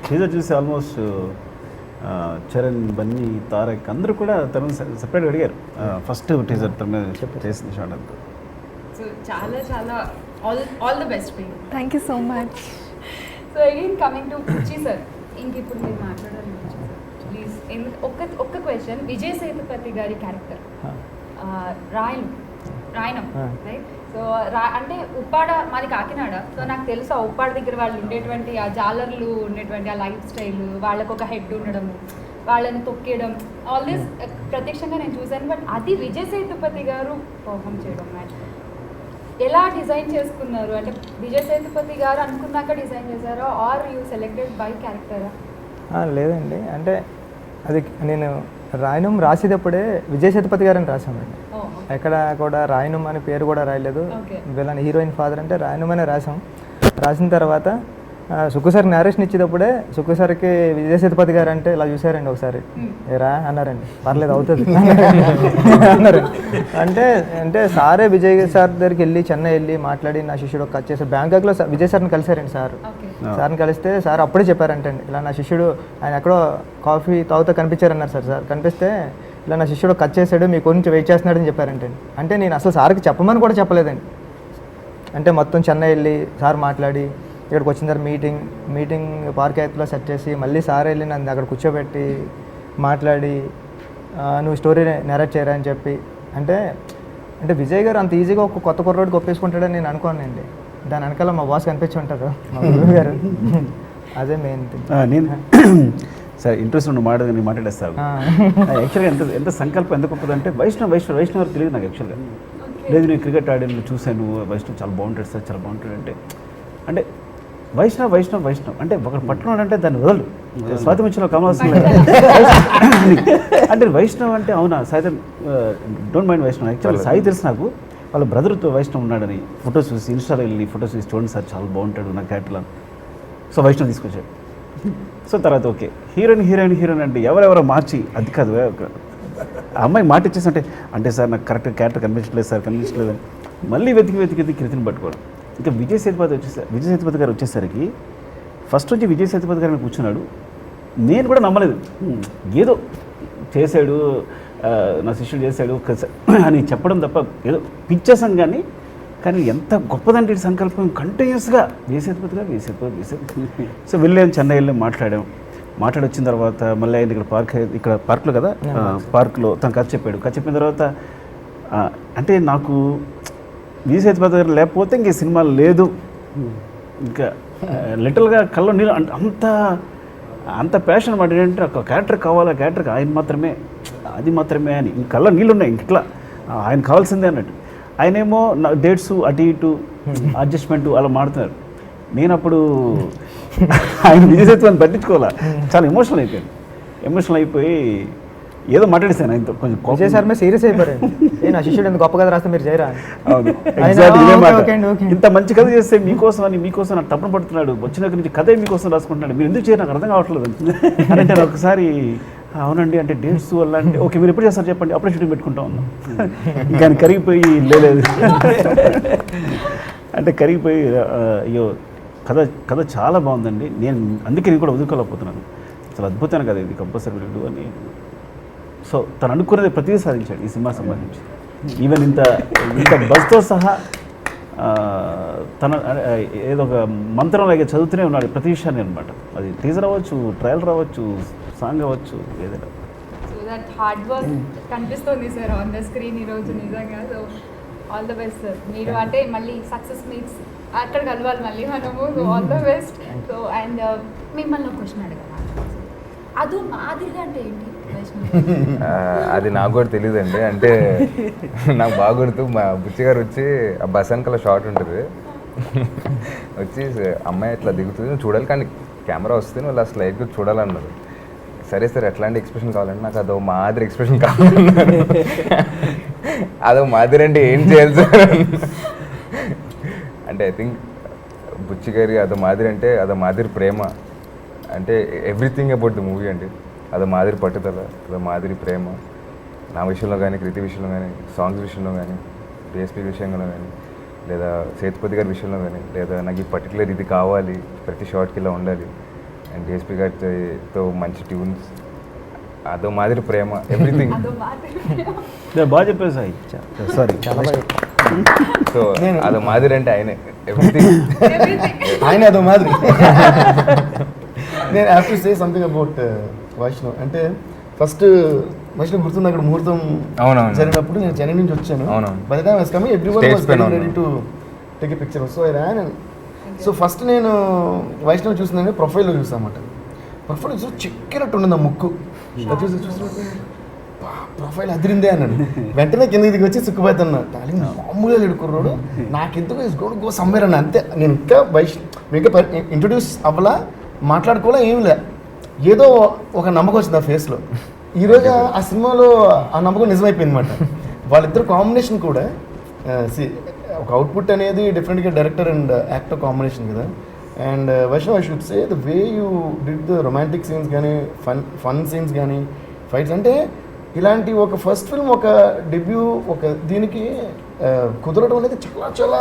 టీజర్ చూసి ఆల్మోస్ట్ చరణ్, బన్నీ, తారక్ అందరూ కూడా తను సెపరేట్గా అడిగారు. ఫస్ట్ టీజర్ తన మీద చేసింది షార్ట్ అంతా. సో చాలా చాలా all the best for you. Thank you so much. So again coming to Buchi sir, ఇంక ఇప్పుడు మీరు మాట్లాడాలి ప్లీజ్. ఒక్క క్వశ్చన్, విజయ్ సేతుపతి గారి క్యారెక్టర్ రాయనం రైట్. సో అంటే ఉప్పాడ మాది కాకినాడ. సో నాకు తెలుసు ఆ ఉప్పాడ దగ్గర వాళ్ళు ఉండేటువంటి ఆ జాలర్లు ఉండేటువంటి ఆ లైఫ్ స్టైల్, వాళ్ళకు ఒక హెడ్ ఉండడము, వాళ్ళని తొక్కేయడం, ఆల్ దిస్ ప్రత్యక్షంగా నేను చూశాను. బట్ అది విజయ్ సేతుపతి గారు పర్ఫామ్ చేయడం మ్యాచ్ ఎలా డిజైన్ చేసుకున్నారు? అంటే విజయ్ సేతుపతి గారు అనుకున్నాక డిజైన్ చేశారా ఆర్ యూ సెలెక్టెడ్ బై క్యారెక్టరా? లేదండి, అంటే అది నేను రాయనం రాసేటప్పుడే విజయ్ సేతుపతి గారని రాసామండి. ఎక్కడ కూడా రాయనం అనే పేరు కూడా రాయలేదు. వీళ్ళని హీరోయిన్ ఫాదర్ అంటే రాయనం అనే రాసాం. రాసిన తర్వాత సుక్కు సార్ నేరేషన్ ఇచ్చేటప్పుడే సుక్కు సార్కి విజయ్ సేతుపతి గారు అంటే ఇలా చూసారండి ఒకసారి, ఏరా అన్నారండి, పర్లేదు అవుతుంది అన్నారండి. అంటే సారే విజయ్ సార్ దగ్గరికి వెళ్ళి చెన్నై వెళ్ళి మాట్లాడి నా శిష్యుడు కట్ చేసి బ్యాంకాక్లో విజయ్ సార్ని కలిసారండి. సార్ని కలిస్తే సార్ అప్పుడే చెప్పారంటండి, ఇలా నా శిష్యుడు ఆయన ఎక్కడో కాఫీ తాగుతూ కనిపించారన్నారు సార్. కనిపిస్తే ఇలా నా శిష్యుడు కట్ చేశాడు, మీ గురించి వెయిట్ చేస్తున్నాడని చెప్పారంటండి. అంటే నేను అసలు సార్కి చెప్పమని కూడా చెప్పలేదండి. అంటే మొత్తం చెన్నై వెళ్ళి సార్ మాట్లాడి ఇక్కడికి వచ్చిన తర్వాత మీటింగ్ పార్క్ ఎత్తులో సెట్ చేసి మళ్ళీ సార్ వెళ్ళి నన్ను అక్కడ కూర్చోబెట్టి మాట్లాడి నువ్వు స్టోరీ నెరేట్ చేయరా అని చెప్పి. అంటే విజయ్ గారు అంత ఈజీగా ఒక కొత్త కుర్రోడికి ఒప్పేసుకుంటాడని నేను అనుకోనండి. దాని వెనకాల మా బాస్ కనిపించి ఉంటారు, మా గురువు గారు. అదే మెయిన్ థింగ్. నేను సరే ఇంట్రెస్ట్ ఉన్న నేను మాట్లాడేస్తాను. యాక్చువల్గా ఎంత సంకల్పం ఎంత గొప్పదంటే వైష్ణవ్ తెలియదు నాకు యాక్చువల్గా. లేదు నేను క్రికెట్ ఆడాను చూశాను, వైష్ణవ్ చాలా బాగుంటాడు సార్, చాలా బాగుంటాడు అంటే వైష్ణవ్ అంటే ఒకటి పట్టుకున్నాడు అంటే దాన్ని వదలు. స్వాతి ముచ్చలో కమలాసం అంటే వైష్ణవ్ అంటే అవునా Sai, don't mind Vaishnav. Actual Sai తెలుసు నాకు, వాళ్ళ బ్రదర్తో వైష్ణవ్ ఉన్నాడని ఫొటోస్ చూసి ఇన్స్టాలో వెళ్ళి ఫొటోస్ చూసి చూడండి సార్ చాలా బాగుంటాడు నా క్యారెక్టర్లో. సో వైష్ణవ్ తీసుకొచ్చాడు. సో తర్వాత ఓకే హీరోయిన్ అంటే ఎవరెవరో మార్చి అది కాదు, ఆ అమ్మాయి మాట ఇచ్చేసి అంటే సార్ నాకు కరెక్ట్గా క్యారెక్టర్ కనిపించలేదు అని మళ్ళీ వెతికి కృతిని పట్టుకోవడం. ఇంకా విజయ్ సేతుపతి గారు వచ్చేసరికి ఫస్ట్ నుంచి విజయ్ సేతుపతి గారిని కూర్చున్నాడు. నేను కూడా నమ్మలేదు, ఏదో చేశాడు నా శిష్యుడు చేశాడు అని చెప్పడం తప్ప ఏదో పిచ్చేసాం. కానీ ఎంత గొప్పదంటే సంకల్పం కంటిన్యూస్గా విజయ్ సేతుపతి గారు. సో వెళ్ళాను, చెన్నై వెళ్ళి మాట్లాడి వచ్చిన తర్వాత మళ్ళీ ఆయన ఇక్కడ పార్క్లో కదా, పార్క్లో తను కథ చెప్పిన తర్వాత అంటే నాకు విజయ్ సేతుపతి గారు లేకపోతే ఇంక సినిమా లేదు. ఇంకా లిటిల్గా కళ్ళలో నీళ్ళు అంత ప్యాషన్ మాట ఏంటంటే ఒక క్యారెక్టర్ కావాలి, ఆ క్యారెక్టర్ ఆయన మాత్రమే అని కళ్ళలో నీళ్ళు ఉన్నాయి. ఇంక ఇట్లా ఆయన కావాల్సిందే అన్నట్టు. ఆయనేమో డేట్స్ అటు ఇటు అడ్జస్ట్మెంట్ అలా మాడుతున్నారు. నేను అప్పుడు ఆయన విజయ్ సేతుపతిని పట్టించుకోవాలా, చాలా ఎమోషనల్ అయిపోయి ఏదో మాట్లాడేసాను ఆయనతో. కొంచెం విజయ్ సార్ మీద సీరియస్ అయిపోయారు, నా శిష్యుడు ఎందుకు గొప్ప కథ రాస్తే మీరు చేయరా. ఇంత మంచి కథ చేస్తే మీకోసం నాకు తప్పన పడుతున్నాడు, వచ్చిన నుంచి కథే మీకోసం రాసుకుంటున్నాడు, మీరు ఎందుకు చేయరు నాకు అర్థం కావట్లేదు అంటే ఒకసారి అవునండి అంటే డేట్స్ వల్ల అంటే ఓకే మీరు ఎప్పుడు చేస్తారు చెప్పండి, అప్పుడే షూటింగ్ పెట్టుకుంటా ఉన్నాం. ఇంకా ఆయన కరిగిపోయి లేదు అంటే కరిగిపోయి అయ్యో కథ చాలా బాగుందండి, అందుకే నేను కూడా వదులుకోలేకపోతున్నాను, చాలా అద్భుతమైన కథ ఇది, కంపల్సరీ విడు అని. సో తను అనుకున్నది ప్రతిదీ సాధించాడు ఈ సినిమా సంబంధించి. ఈవెన్ ఇంత బస్తో సహా తన ఏదో ఒక మంత్రంలాగే చదువుతూనే ఉన్నాడు ప్రతి విషయాన్ని అనమాట. అది టీజర్ అవ్వచ్చు, ట్రయల్ రావచ్చు, సాంగ్ అవ్వచ్చు, ఏదైనా. సో దట్ హార్డ్ వర్క్ కనిపిస్తుంది సార్ ఆన్ ద స్క్రీన్ ఈరోజు నిజంగా. So all the best sir. మీరు అంటే మళ్ళీ సక్సెస్ మీట్స్ అక్కడ కలవాలి మళ్ళీ మనము. So all the best. So and మిమ్మల్ని ఒక క్వశ్చన్ అడగాలి, అది మాదిరిగా అంటే ఏంటి? అది నాకు కూడా తెలియదండి. అంటే నాకు బాగా గుర్తు, మా బుచ్చి గారు వచ్చి ఆ బస్ వెనకాల షార్ట్ ఉంటుంది, వచ్చి అమ్మాయి ఇట్లా దిగుతుంది చూడాలి కానీ కెమెరా వస్తే నువ్వు అలా స్లైడ్గా చూడాలన్నారు. సరే సార్ ఎట్లాంటి ఎక్స్ప్రెషన్ కావాలంటే నాకు అదో మాదిరి ఎక్స్ప్రెషన్ కావాలన్నారు. అదో మాదిరి అంటే ఏం చేయాలి సార్ అంటే ఐ థింక్ బుచ్చి గారి అదో మాదిరి అంటే అదో మాదిరి ప్రేమ అంటే ఎవ్రీథింగ్ అబౌట్ ద మూవీ అండి. అదో మాదిరి పట్టుదల, అదో మాదిరి ప్రేమ నా విషయంలో కానీ, కృతి విషయంలో కానీ, సాంగ్స్ విషయంలో కానీ, డిఎస్పీ విషయంలో కానీ, లేదా సేతుపతి గారి విషయంలో కానీ, లేదా నాకు ఈ పర్టికులర్ ఇది కావాలి ప్రతి షార్ట్కి ఇలా ఉండాలి అండ్ డిఎస్పీ గారితో మంచి ట్యూన్స్, అదో మాదిరి ప్రేమ ఎవ్రీథింగ్. బాగా చెప్పారు సాయి, సారీ చాలా బాగా. సో అదో మాదిరి అంటే ఆయనే ఎవ్రీథింగ్, ఆయన అదో మాదిరి. నేను have to say something about Vaishnav. అంటే ఫస్ట్ వైష్ణవ్ గుర్తుంది, అక్కడ ముహూర్తం జరిగినప్పుడు నేను చెన్నై నుంచి వచ్చాను. By the time I was coming everyone was getting ready to take a picture. So I ran. So first నేను వైష్ణవ్ చూసిందని ప్రొఫైల్లో చూసాను అన్నమాట. ప్రొఫైల్ చూసి చిక్కినట్టు ఉండింది ఆ ముక్కు, చూసి ప్రొఫైల్ అదిరిందే అన్నాడు. వెంటనే కిందకి దిగి వచ్చి సుక్కుపోతున్నా, డార్లింగ్ మామూలుగా ఎడుకుర్రాడు, నాకెందుకు ఇస్ గోడ్ గో సమ్వేర్ అన్న. అంతే, నేను ఇంకా ఇంకా ఇంట్రొడ్యూస్ అవ్వలా, మాట్లాడుకోవాలా, ఏం లే, ఏదో ఒక నమ్మకం వచ్చింది ఆ ఫేస్లో. ఈరోజు ఆ సినిమాలో ఆ నమ్మకం నిజమైపోయింది అనమాట. వాళ్ళిద్దరు కాంబినేషన్ కూడా ఒక అవుట్పుట్ అనేది డెఫినెట్గా డైరెక్టర్ అండ్ యాక్టర్ కాంబినేషన్ కదా. And Vaishnav, I should say the way you did the romantic scenes కానీ ఫన్ సీన్స్ కానీ ఫైట్స్, అంటే ఇలాంటి ఒక ఫస్ట్ ఫిల్మ్, ఒక డెబ్యూ, ఒక దీనికి కుదరడం అనేది చాలా చాలా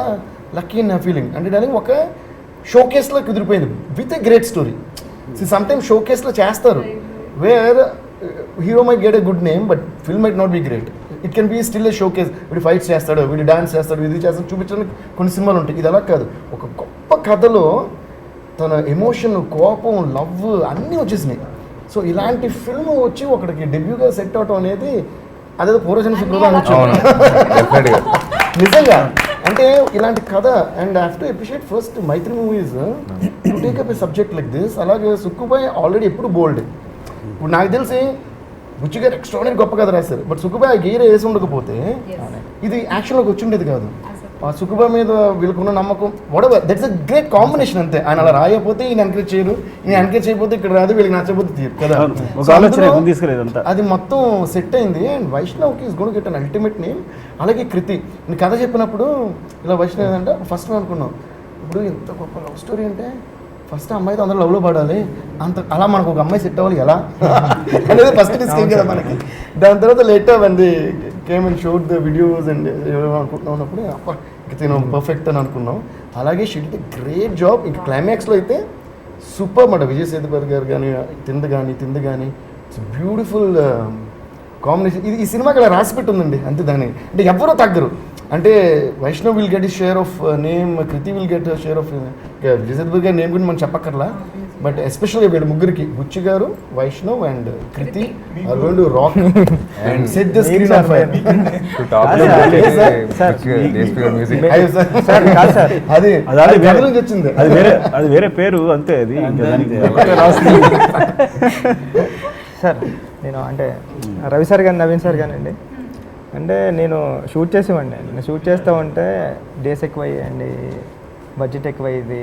లక్కీ నా ఫీలింగ్. అంటే దానికి ఒక షోకేస్లో కుదిరిపోయింది with a great story. Sometimes షోకేస్లో చేస్తారు where hero might get a good name but film might not be great. It can be still a showcase. వీడు ఫైట్స్ చేస్తాడు, వీడు డాన్స్ చేస్తాడు, ఇది చేస్తాడు చూపించడానికి కొన్ని సినిమాలు ఉంటాయి. ఇది అలా కాదు, ఒక గొప్ప కథలో తన ఎమోషన్, కోపం, లవ్ అన్నీ వచ్చేసినాయి. సో ఇలాంటి ఫిల్మ్ వచ్చి ఒకడికి డెబ్యూగా సెట్ అవటం అనేది అదేదో పూర్వజన్మ శుక్రదా అనొచ్చు నిజంగా. అంటే ఇలాంటి కథ and I have to appreciate first Mythri movies to take up a subject like this. అలాగే సుక్కుబాయ్ ఆల్రెడీ ఎప్పుడు బోల్డ్. ఇప్పుడు నాకు తెలిసి బుచ్చి గారు ఎక్స్ట్రాడనరీ గొప్ప కథ రాశారు, బట్ సుక్కుబాయ్ గీర వేసి ఉండకపోతే ఇది యాక్షన్లోకి వచ్చి ఉండేది కాదు. ఆ సుక్కుబాయ్ మీద వీళ్ళకున్న నమ్మకం whatever, that's a great combination. అంతే, ఆయన అలా రాయకపోతే ఈయన ఎంకరేజ్ చేయరు, ఈయన ఎంకరేజ్ చేయకపోతే ఇక్కడ రాదు, వీళ్ళకి నచ్చకపోతే తీరు కదా. అది మొత్తం సెట్ అయింది. అండ్ వైష్ణవ్కి is gonna get an ultimate name. అలాగే కృతి, నేను కథ చెప్పినప్పుడు ఇలా వైష్ణవ్ ఏదంటే ఫస్ట్ అనుకున్నాం, ఇప్పుడు ఇంత గొప్ప లవ్ స్టోరీ అంటే ఫస్ట్ అమ్మాయితో అందరూ లవ్లో పడాలి, అంత అలా మనకు ఒక అమ్మాయి సెట్ అవ్వాలి ఎలా అనేది ఫస్ట్ డిస్కస్ కదా మనకి. దాని తర్వాత లేటర్ అండి came and showed the videos and అనుకుంటున్నప్పుడు నేను పర్ఫెక్ట్ అని అనుకున్నాం. అలాగే she did a great job. ఇంకా క్లైమాక్స్లో అయితే సూపర్ మాట. విజయ్ సేతుపతి గారు కానీ తింది కానీ ఇట్స్ బ్యూటిఫుల్ కాంబినేషన్. ఇది ఈ సినిమాకి అలా రాసిపెట్టి ఉందండి అంతే. దాన్ని అంటే ఎవరో తగ్గరు. అంటే Vaishnav will get his share of name, Krithi will get share of Vijay Sethupathi గారి నేమ్ గురించి మనం చెప్పక్కర్లా. బట్ ఎస్పెషల్గా వీళ్ళ ముగ్గురికి, బుచ్చి గారు, Vaishnav and Krithi are going to rock and set the screen on fire. అది నుంచి వచ్చింది, అది వేరే పేరు అంతే. అది సార్ నేను అంటే రవి సార్ కానీ నవీన్ సార్ కానివ్వండి, అంటే నేను షూట్ చేసేవాడిని. నేను షూట్ చేస్తూ ఉంటే డేస్ ఎక్కువయ్యండి, బడ్జెట్ ఎక్కువయ్యేది.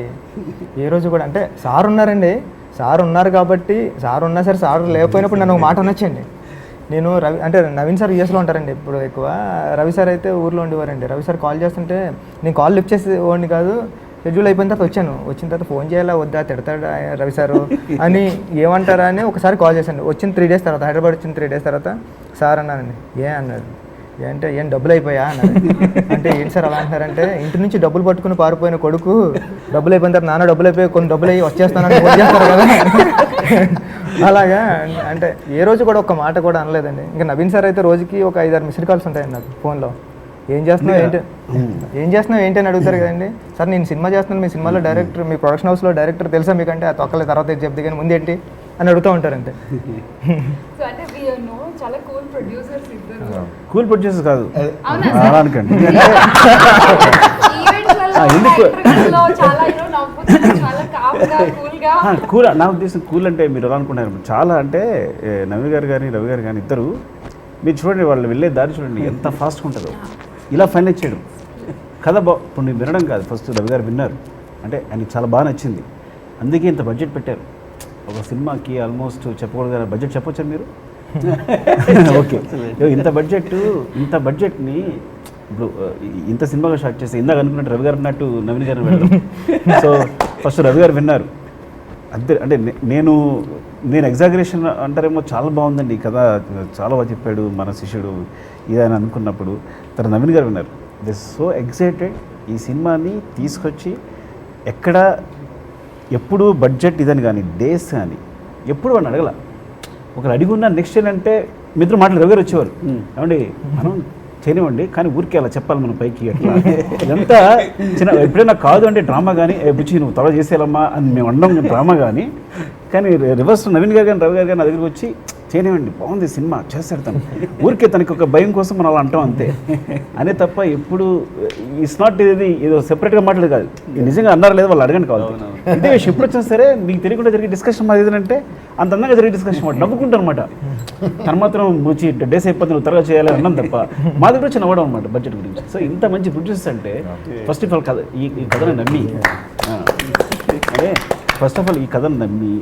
ఏ రోజు కూడా అంటే సార్ ఉన్నారండి, సార్ ఉన్నారు కాబట్టి, సార్ ఉన్నా సరే సార్ లేకపోయినప్పుడు నన్ను ఒక మాట అనొచ్చండి. నేను రవి అంటే నవీన్ సార్ యూఎస్లో ఉంటారండి ఇప్పుడు ఎక్కువ, రవి సార్ అయితే ఊర్లో ఉండేవారండి. రవి సార్ కాల్ చేస్తుంటే నేను కాల్ లిఫ్ట్ చేసేవాడిని కాదు. షెడ్యూల్ అయిపోయిన తర్వాత వచ్చిన తర్వాత ఫోన్ చేయాలా వద్దా, తిడతాడా రవి సారు అని ఏమంటారా అని ఒకసారి కాల్ చేశాను. వచ్చిన 3 days తర్వాత, హైదరాబాద్ వచ్చిన 3 days తర్వాత సార్ అన్నానండి. అన్నారు అంటే ఏం డబ్బులు అయిపోయా అన్నారు. అంటే ఏంటి సార్ అలా అంటున్నారంటే, ఇంటి నుంచి డబ్బులు పట్టుకుని పారిపోయిన కొడుకు డబ్బులు అయిపోయిన తర్వాత నాన్న డబ్బులు అయిపోయి కొన్ని డబ్బులు అయ్యి వచ్చేస్తానని ఫోన్ చేస్తారు కదా. అలాగా అంటే ఏ రోజు కూడా ఒక మాట కూడా అనలేదండి. ఇంకా నవీన్ సార్ అయితే రోజుకి ఒక 5-6 మిస్డ్ కాల్స్ ఉంటాయండి నాకు ఫోన్లో. ఏం చేస్తున్నావు ఏంటి అని అడుగుతారు కదండి. సార్ నేను సినిమా చేస్తున్నాను, మీ సినిమాలో డైరెక్టర్, మీ ప్రొడక్షన్ హౌస్లో డైరెక్టర్ తెలుసా మీకంటే, ఆ తొక్కలే తర్వాత చెప్తే కానీ ముందేంటి అని అడుగుతూ ఉంటారు అంతే. కూల్ ప్రొడ్యూసర్స్ కాదు అనకండి. కూల్ నా ఉద్దేశం, కూల్ అంటే మీరు ఎలా అనుకుంటున్నారు చాలా అంటే నవీన్ గారు కానీ రవి గారు కానీ ఇద్దరు మీరు చూడండి, వాళ్ళు వెళ్ళే దారి చూడండి ఎంత ఫాస్ట్గా ఉంటుందో. ఇలా ఫైనలైజ్ చేయడం కథ ఇప్పుడు నేను వినడం కాదు, ఫస్ట్ రవి గారు విన్నారు అంటే ఆయనకి చాలా బాగా నచ్చింది, అందుకే ఇంత బడ్జెట్ పెట్టారు ఒక సినిమాకి. ఆల్మోస్ట్ చెప్పకూడదు కదా, బడ్జెట్ చెప్పొచ్చా మీరు? ఓకే, ఇంత బడ్జెట్ని ఇప్పుడు ఇంత సినిమాగా స్టార్ట్ చేస్తే ఇందాక అనుకున్నట్టు రవి గారు అన్నట్టు నవీన్ గారు వెళ్ళడం. సో ఫస్ట్ రవి గారు విన్నారు అంతే. అంటే నేను ఎగ్జాగరేషన్ అంటారేమో, చాలా బాగుందండి ఈ కథ, చాలా బాగా చెప్పాడు మన శిష్యుడు ఇదని అనుకున్నప్పుడు తర్వాత నవీన్ గారు విన్నారు. దే సో ఎక్సైటెడ్ ఈ సినిమాని తీసుకొచ్చి. ఎక్కడ ఎప్పుడు బడ్జెట్ ఇదని కానీ డేస్ కానీ ఎప్పుడు వాడిని అడగల. ఒకరు అడిగి ఉన్న నెక్స్ట్ ఏంటంటే మిత్రులు మాటలు రవి గారు వచ్చేవారు, ఏమండి మనం చేయనివ్వండి కానీ ఊరికే అలా చెప్పాలి మనం పైకి అట్లా. ఇదంతా చిన్న ఎప్పుడైనా కాదు అంటే డ్రామా కానీ బుచ్చి నువ్వు త్వరగా చేసేయాలమ్మా అని మేము అనడం డ్రామా కానీ రివర్స్ నవీన్ గారు కానీ రవి గారు కానీ నా దగ్గరికి వచ్చి చేయనివ్వండి బాగుంది సినిమా చేస్తాడు తను, ఊరికే తనకి ఒక భయం కోసం మనం అలా అంటాం అంతే అనే తప్ప ఎప్పుడు ఇట్స్ నాట్ ఇది ఏదో సెపరేట్గా మాట్లాడదు కాదు. నిజంగా అన్నారు లేదా వాళ్ళు అడగండి కావాలి. ఇదే విషయం ఎప్పుడు వచ్చినా సరే మీకు తెలియకుండా జరిగే డిస్కషన్ మాది ఏదంటే అంత అందంగా జరిగే డిస్కషన్ మాట నవ్వుకుంటారు అనమాట. తన మాత్రం వచ్చి డేస్ అయిపోతే నువ్వు త్వరగా చేయాలని అన్నాం తప్ప మా దగ్గర వచ్చి నవ్వడం అనమాట బడ్జెట్ గురించి. సో ఇంత మంచి ప్రొడ్యూసర్స్ అంటే ఫస్ట్ ఆఫ్ ఆల్ కథ ఈ కథను నమ్మి అదే ఫస్ట్ ఆఫ్ ఆల్ ఈ కథను నమ్మి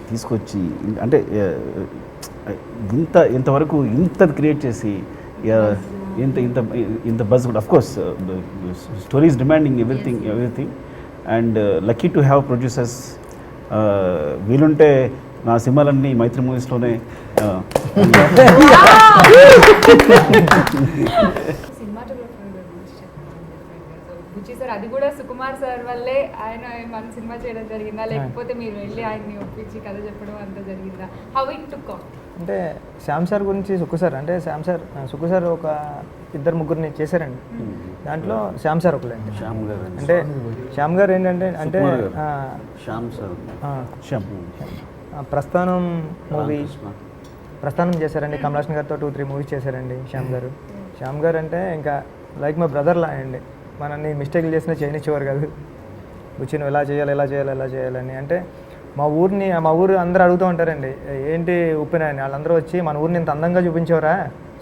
తీసుకొచ్చి అంటే ఇంతవరకు ఇంత క్రియేట్ చేసి ఇంత ఇంత ఇంత బజ్ కూడా of course stories demanding everything and lucky to have producers. వీలుంటే నా సినిమాలన్నీ మైత్రి మూవీస్లోనే బుచ్చి సార్ అది కూడా సుకుమార్ సార్ వల్లే ఆయన మన సినిమా చేయడం జరిగిందా, లేకపోతే మీరు వెళ్ళి ఆయన్ని ఒప్పించి కథ చెప్పడం అంతా జరిగిందా? How it took off? అంటే శ్యామ్ సార్ గురించి సుక్కు సార్ అంటే సుక్కు సార్ ఒక 2-3 చేశారండి. దాంట్లో శ్యామ్ సార్ ఒకలేండి. శ్యామ్ గారు అంటే శ్యామ్ గారు ఏంటంటే అంటే శ్యామ్ సార్ ప్రస్థానం మూవీ ప్రస్థానం చేశారండి. కమలాసన్ గారితో 2-3 మూవీస్ చేశారండి శ్యామ్ గారు అంటే ఇంకా లైక్ మా బ్రదర్ లా అండి. మనల్ని మిస్టేక్లు చేసినా చేయనిచ్చేవారు కాదు. కూర్చొని ఎలా చేయాలని అంటే మా ఊరు అందరూ అడుగుతూ ఉంటారండి, ఏంటి ఉప్పెన అని. వాళ్ళందరూ వచ్చి మన ఊరిని ఇంత అందంగా చూపించేవరా,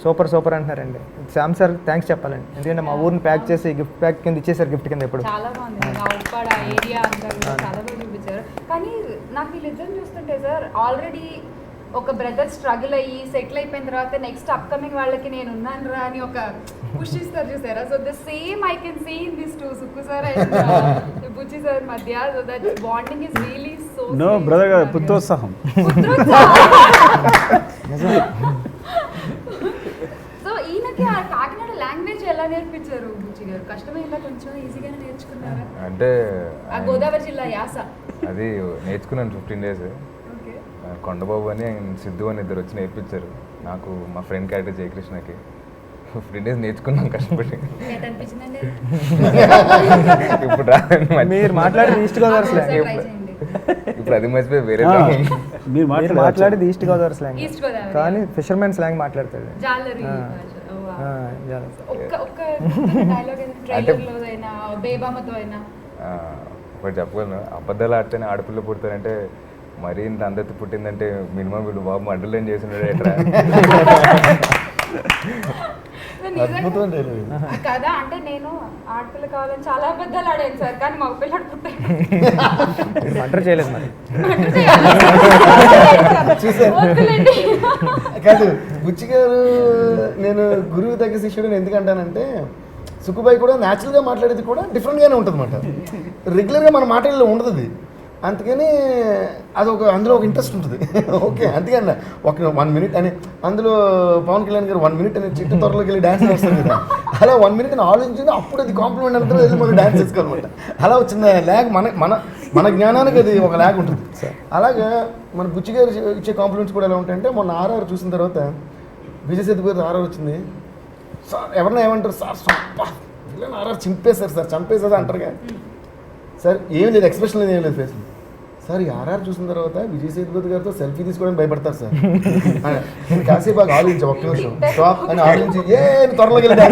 సూపర్ అంటున్నారండి. శ్యామ్ సార్ థ్యాంక్స్ చెప్పాలండి. ఎందుకంటే మా ఊరిని ప్యాక్ చేసి గిఫ్ట్ ప్యాక్ కింద ఇచ్చేసారు, గిఫ్ట్ కింద ఎప్పుడు. చాలా బాగుంది ఆ ఉప్పాడ ఏరియా అంతా కూడా చాలా బాగా చూపించారు. కానీ నాకు వీళ్ళిద్దరిని చూస్తుంటే సార్ ఆల్రెడీ ఒక బ్రదర్ స్ట్రగుల్ అయ్యి సెటిల్ అయిపోయిన తర్వాత నెక్స్ట్ అప్కమింగ్ వాళ్ళకి నేను ఉన్నాను రా అని ఒక పుష్ ఇస్తారు చూసారా. So the same I can see in this too Sukku sir and Buchi sir మధ్య. So that bonding is really so no brother గారు పుత్రోత్సాహం. సో ఈయనకి ఆ కాకినాడ లాంగ్వేజ్ ఎలా నేర్పించారు బుచ్చి గారు? కష్టమైందా కొంచెం, ఈజీగానే నేర్చుకున్నారా? అంటే ఆ గోదావరి జిల్లా యాస అది నేర్చుకున్నాను 15 days. కొండబాబు అని సిద్ధు అని ఇద్దరు వచ్చి నేర్పించారు నాకు, మా ఫ్రెండ్ క్యారెక్టర్ జయకృష్ణకి. 15 days నేర్చుకున్నాం కష్టపడి. ఇప్పుడు మీరు మాట్లాడేది ఈస్ట్ గోదావరి స్లాంగ్. ఇప్పుడు అది మర్చిపోయి వేరే మీరు మాట్లాడేది east Godavari slang, east Godavari కానీ ఫిషర్మెన్ స్లాంగ్ మాట్లాడతాడు. జాలరి ఒక్క డైలాగ్ ట్రైలర్లో అయినా బేబామతో అయినా ఒకటి చెప్పగలను. అబద్ధాలు ఆడితేనే ఆడపిల్ల పుడతారంటే మరీ ఇంత అందరి పుట్టిందంటే మినిమం వీళ్ళు బాబు అండర్లైన్ చేసినాడు ఎట్రా కదా. అంటే నేను ఆడపిల్ల కావాలని చాలా అబద్ధాలు ఆడాను సార్, కానీ మా పిల్లడు పుట్టాడు. మర్డర్ చేయలేదు మరి. కాదు బుచ్చి గారు, నేను గురువు దగ్గర శిష్యుడు ఎందుకంటానంటే సుక్కుబాయి కూడా న్యాచురల్గా మాట్లాడేది కూడా డిఫరెంట్గానే ఉంటుంది అన్నమాట. రెగ్యులర్గా మన మాటల్లో ఉండదు అది. అందుకని అది అందులో ఒక ఇంట్రెస్ట్ ఉంటుంది. ఓకే అందుకని ఒక 1 minute అని అందులో పవన్ కళ్యాణ్ గారు 1 minute అని చిట్టు త్వరలోకి వెళ్ళి డ్యాన్స్ వేస్తారు కదా, అలా 1 minute అని ఆలోచించింది అప్పుడు అది కాంప్లిమెంట్ అంతా వెళ్ళి మనం డ్యాన్స్ చేసుకోవాలన్నమాట. అలా వచ్చిన ల్యాగ్ మన జ్ఞానానికి అది ఒక ల్యాగ్ ఉంటుంది. అలాగా మన బుచ్చి గారు ఇచ్చే కాంప్లిమెంట్స్ కూడా ఎలా ఉంటాయంటే, మొన్న RR చూసిన తర్వాత విజయ్ సేతుపతి గారు RR వచ్చింది సార్, ఎవరన్నా ఏమంటారు సార్ RR చింపేశారు సార్, చంపేశారు అంటారు కదా సార్. ఏం లేదు, ఎక్స్ప్రెషన్ లేదు, ఏం లేదు ఫేస్. సార్ ఈ RR చూసిన తర్వాత విజయ్ సేతుపతి గారితో సెల్ఫీ తీసుకోవడానికి భయపడతారు సార్. నేను కాసేపు బాగా ఆలోచించా, ఒక్క నిమిషం స్టాప్ అని ఆలోచించి త్వరలోకి వెళ్తా.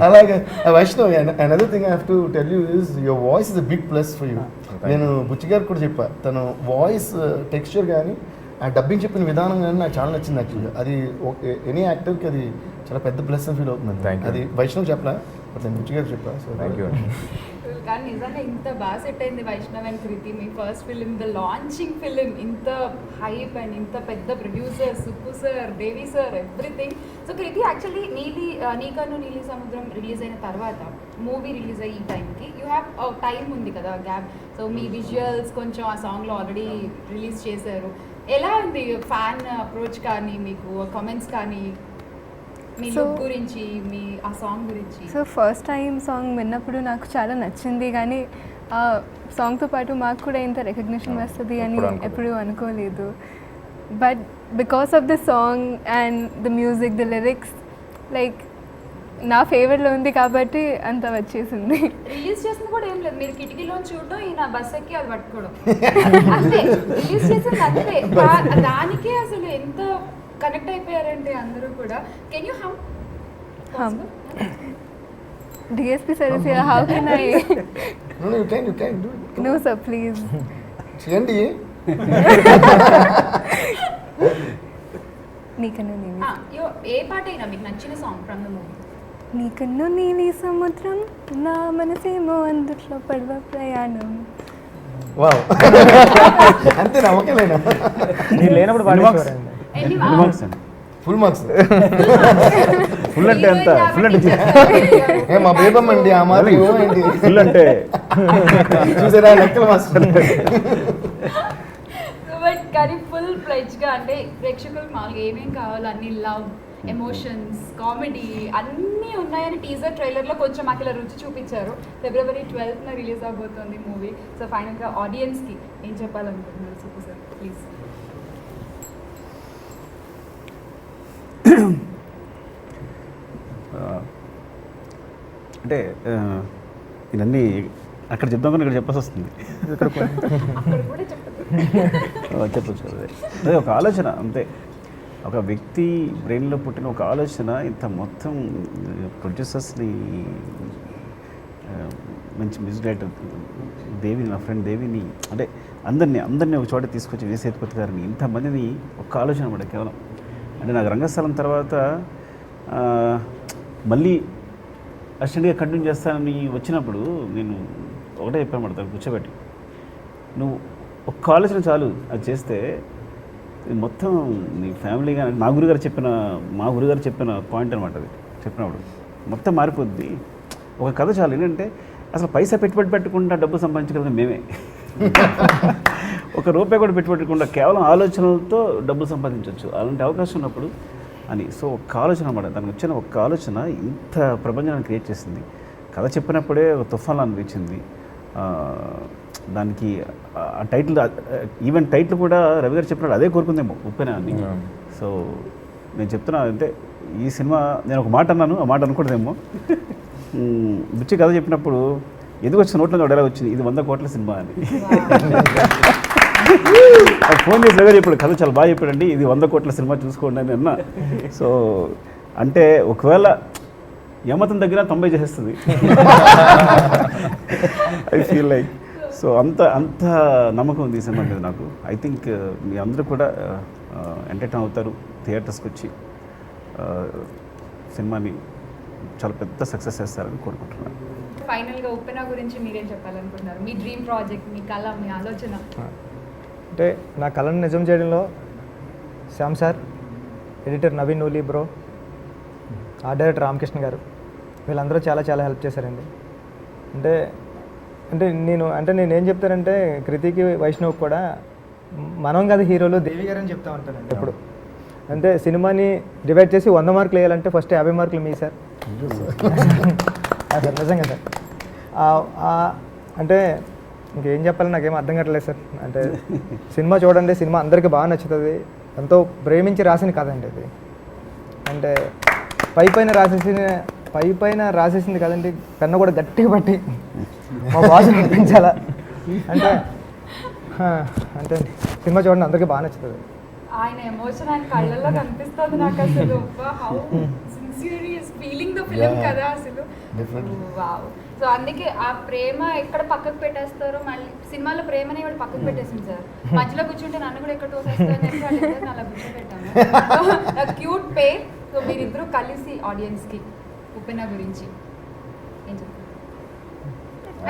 అలాగే Vaishnav, another thing I have to tell you is your voice is a big plus for you. నేను బుచ్చి గారికి కూడా చెప్పా, తన వాయిస్ టెక్స్చర్ కానీ ఆ డబ్బింగ్ చెప్పిన విధానం కానీ నాకు చాలా నచ్చింది యాక్చువల్గా. అది ఎనీ యాక్టర్కి అది చాలా పెద్ద ప్లస్ అని ఫీల్ అవుతుంది. అది వైష్ణవ్ చెప్పలా, బట్ నేను బుచ్చి గారు చెప్పా. So thank you. కానీ నిజంగా ఇంత బాగా సెట్ అయింది వైష్ణవ్ అండ్ కృతి. మీ first film, the launching film, ఇంత హైప్ అండ్ ఇంత పెద్ద producer Sukku sir, Devi sir, everything. So Krithi actually Nee Kannu Neeli Samudram release అయిన తర్వాత మూవీ రిలీజ్ అయ్యి ఈ టైంకి యూ హ్యావ్ టైం ఉంది కదా గ్యాప్. సో మీ విజువల్స్ కొంచెం ఆ సాంగ్లో ఆల్రెడీ రిలీజ్ చేశారు. ఎలా ఉంది ఫ్యాన్ అప్రోచ్ కానీ, మీకు కామెంట్స్ కానీ, మీ లుక్ గురించి, మీ ఆ సాంగ్ గురించి? సో ఫస్ట్ టైం సాంగ్ విన్నప్పుడు నాకు చాలా నచ్చింది, కానీ ఆ సాంగ్తో పాటు మాకు కూడా ఇంత రికగ్నిషన్ వస్తుంది అని ఎప్పుడూ అనుకోలేదు. But because of the song and the music, the lyrics like నా ఫేవరెట్లో ఉంది కాబట్టి అంత వచ్చేసింది. రిలీజ్ చేసింది కూడా ఏం లేదు, మీరు కిటికీలో చూడడం, ఈయన బస్ ఎక్కి అది పట్టుకోవడం అంతే. రిలీజ్ చేసింది అంతే, దానికే అసలు ఎంత కనెక్ట్ అయిపోయారంటే అందరూ కూడా. Can you hum? DSP sir is here, how can I? You can do it. No sir, please. చేయండి. నీకన్నా నేను ఏ పాట అయినా మీకు నచ్చిన సాంగ్ ఫ్రమ్ ద మూవీ? నీ కన్ను నీలి సముద్రం, నా మనసేమో అందుట్లో పడవ ప్రయాణం. వావ్ అంతేనా? ఓకేలేనా? నేను లేనప్పుడు పాడేసేవారండి. ఎన్ని ఎన్ని మార్క్స్ అండి? Full marks. ఫుల్ అంటే ఎంత? ఫుల్ అంటే ఏ మా బేబమ్ అండి ఆ మాట ఏంటి ఫుల్ అంటే చూసారా లెక్కల మాస్టర్. బట్ కానీ ఫుల్ ఫ్లెడ్జ్గా అంటే ప్రేక్షకులకు మామూలుగా ఏమేం కావాలో అన్ని లవ్, ఎమోషన్స్, కామెడీ అన్నీ ఉన్నాయని టీజర్ ట్రైలర్లో కొంచెం మాకు ఇలా రుచి చూపించారు. February 12th రిలీజ్ అవబోతోంది మూవీ. సో ఫైనల్గా ఆడియన్స్కి ఏం చెప్పాలనుకుంటున్నారు సుబ్బు సార్ ప్లీజ్? అంటే ఇవన్నీ అక్కడ చెప్దాం కానీ ఇక్కడ చెప్పాల్సి వస్తుంది. అక్కడ కూడా చెప్పదు. చెప్పచ్చు కదా. అదే ఒక ఆలోచన అంతే. ఒక వ్యక్తి బ్రెయిన్లో పుట్టిన ఒక ఆలోచన ఇంత మొత్తం ప్రొడ్యూసర్స్ని, మంచి మ్యూజిక్ డైరెక్టర్ దేవిని, నా ఫ్రెండ్ దేవిని, అంటే అందరినీ ఒక చోట తీసుకొచ్చి విజయ్ సేతుపతి గారిని, ఇంతమందిని ఒక ఆలోచన అన్నమాట కేవలం. అంటే నాకు రంగస్థలం తర్వాత మళ్ళీ అసిస్టెంట్గా కంటిన్యూ చేస్తానని వచ్చినప్పుడు నేను ఒకటే చెప్పాను మాట, కూర్చోబెట్టి నువ్వు ఒక్క ఆలోచన చాలు, అది చేస్తే మొత్తం నీ ఫ్యామిలీగా, మా గురుగారు చెప్పిన పాయింట్ అనమాట. అది చెప్పినప్పుడు మొత్తం మారిపోద్ది. ఒక కథ చాలు. ఏంటంటే అసలు పైసా పెట్టుబడి పెట్టకుండా డబ్బు సంపాదించగలిగిన మేమే. ఒక రూపాయి కూడా పెట్టుబడకుండా కేవలం ఆలోచనలతో డబ్బు సంపాదించవచ్చు, అలాంటి అవకాశం ఉన్నప్పుడు అని. సో ఒక్క ఆలోచన అన్నమాట. దానికి వచ్చిన ఒక్క ఆలోచన ఇంత ప్రపంచాన్ని క్రియేట్ చేసింది. కథ చెప్పినప్పుడే ఒక తుఫాన్లా అనిపించింది. దానికి ఆ టైటిల్, ఈవెన్ టైటిల్ కూడా రవి గారు చెప్పినప్పుడు అదే కోరుకుందేమో, ఉప్పెన అని. సో నేను చెప్తున్నా అంటే ఈ సినిమా, నేను ఒక మాట అన్నాను, ఆ మాట అనుకోవడదేమో. బుచ్చి కథ చెప్పినప్పుడు ఎందుకు వచ్చిన నోట్లో ఎలా వచ్చింది, ఇది 100 కోట్ల సినిమా అని. ఫోన్ చేసి రవి గారు చెప్పాడు, కథ చాలా బాగా చెప్పాడండి, ఇది 100 కోట్ల సినిమా చూసుకోండి అని అన్నా. సో అంటే ఒకవేళ యమతం దగ్గర 90 చేసేస్తుంది. I feel like. సో అంత నమ్మకం ఉంది ఈ సినిమా మీద నాకు. ఐ థింక్ మీ అందరూ కూడా ఎంటర్టైన్ అవుతారు థియేటర్స్కి వచ్చి. సినిమాని చాలా పెద్ద సక్సెస్ చేస్తారని కోరుకుంటున్నాను. ఫైనల్గా ఉప్పెన గురించి మీరేం చెప్పాలనుకుంటున్నారు? మీ డ్రీమ్ ప్రాజెక్ట్, మీ కళ, మీ ఆలోచన? అంటే నా కళను నిజం చేయడంలో Shyam sir, editor Naveen Nooli bro, art director Ramakrishna గారు, వీళ్ళందరూ చాలా హెల్ప్ చేశారండి. అంటే నేనేం చెప్తానంటే కృతికి, వైష్ణవ్ కూడా మనం కాదు హీరోలు, దేవి గారు అని చెప్తా ఉంటానండి ఎప్పుడు. అంటే సినిమాని డివైడ్ చేసి 100 మార్కులు వేయాలంటే ఫస్ట్ 50 మార్కులు మీ సార్. సార్ నిజంగా సార్. అంటే ఇంకేం చెప్పాలని నాకేం అర్థం కావట్లేదు సార్. అంటే సినిమా చూడండి, సినిమా అందరికీ బాగా నచ్చుతుంది. ఎంతో ప్రేమించి రాసిన కథ అండి ఇది. అంటే పైపైన రాసేసింది కదండి, పెన్ను కూడా గట్టిగా పట్టి మా బాస్ అనిపించాలా. అంటే సినిమా చూడండి, అందరికీ బాగా నచ్చుతుంది. ఆయన ఎమోషన్ ఆయన కళ్ళల్లో కనిపిస్తుంది నాకు అసలు. How sincere is feeling the film కదా అసలు. వావ్. సో అందుకే ఆ ప్రేమ ఎక్కడ పక్కకు పెట్టేస్తారో, మళ్ళీ సినిమాలో ప్రేమనే వాళ్ళు పక్కకు పెట్టేసింది సార్. మధ్యలో కూర్చుంటే నన్ను కూడా ఎక్కడ తోసేస్తారని చెప్పి వాళ్ళిద్దరు అలా కూర్చోబెట్టాము. క్యూట్ పేర్. సో మీరిద్దరూ కలిసి ఆడియన్స్కి ఉప్పెన గురించి ఏం చెప్తారు?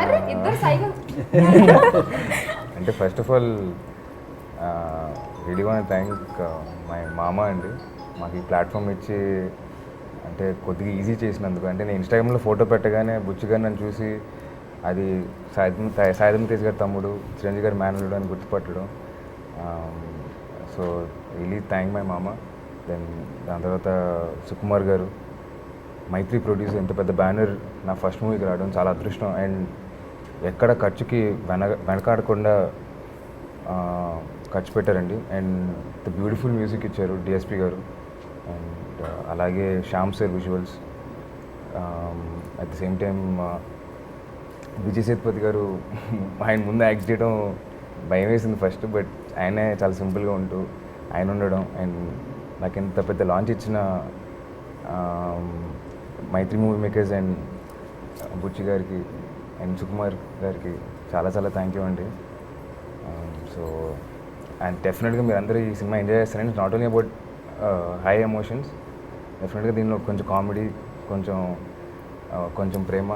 అరే ఇద్దరు సైకిల్. అంటే first of all really want thank my మామ అండి, మాకు ఈ ప్లాట్ఫామ్ ఇచ్చి అంటే కొద్దిగా ఈజీ చేసినందుకు. అంటే నేను ఇన్స్టాగ్రామ్లో ఫోటో పెట్టగానే బుచ్చి గారు నన్ను చూసి అది సాయిధం తేజ్ గారి తమ్ముడు, చిరంజీవి గారి మేనల్లుడు అని గుర్తుపట్టడం. సో రియలీ థ్యాంక్ మై మామ. దెన్ దాని తర్వాత సుకుమార్ గారు, మైత్రి ప్రొడ్యూసర్, ఇంత పెద్ద బ్యానర్ నా ఫస్ట్ మూవీకి రావడం చాలా అదృష్టం. అండ్ ఎక్కడ ఖర్చుకి వెనకాడకుండా ఖర్చు పెట్టారండి. అండ్ ద బ్యూటిఫుల్ మ్యూజిక్ ఇచ్చారు డిఎస్పి గారు. అండ్ అలాగే Shyam sir visuals. At the same time Vijay Sethupathi గారు, ఆయన ముందు యాక్ట్ చేయడం భయం వేసింది ఫస్ట్, బట్ ఆయనే చాలా సింపుల్గా ఉంటూ ఆయన ఉండడం. అండ్ నాకు ఇంత పెద్ద లాంచ్ ఇచ్చిన మైత్రి మూవీ మేకర్స్ అండ్ బుచ్చి గారికి అండ్ సుకుమార్ గారికి చాలా థ్యాంక్ యూ అండి. సో అండ్ డెఫినెట్గా మీరు అందరూ ఈ సినిమా ఎంజాయ్ చేస్తారండి. Not only about high emotions, డెఫినెట్గా దీనిలో కొంచెం కామెడీ, కొంచెం కొంచెం ప్రేమ,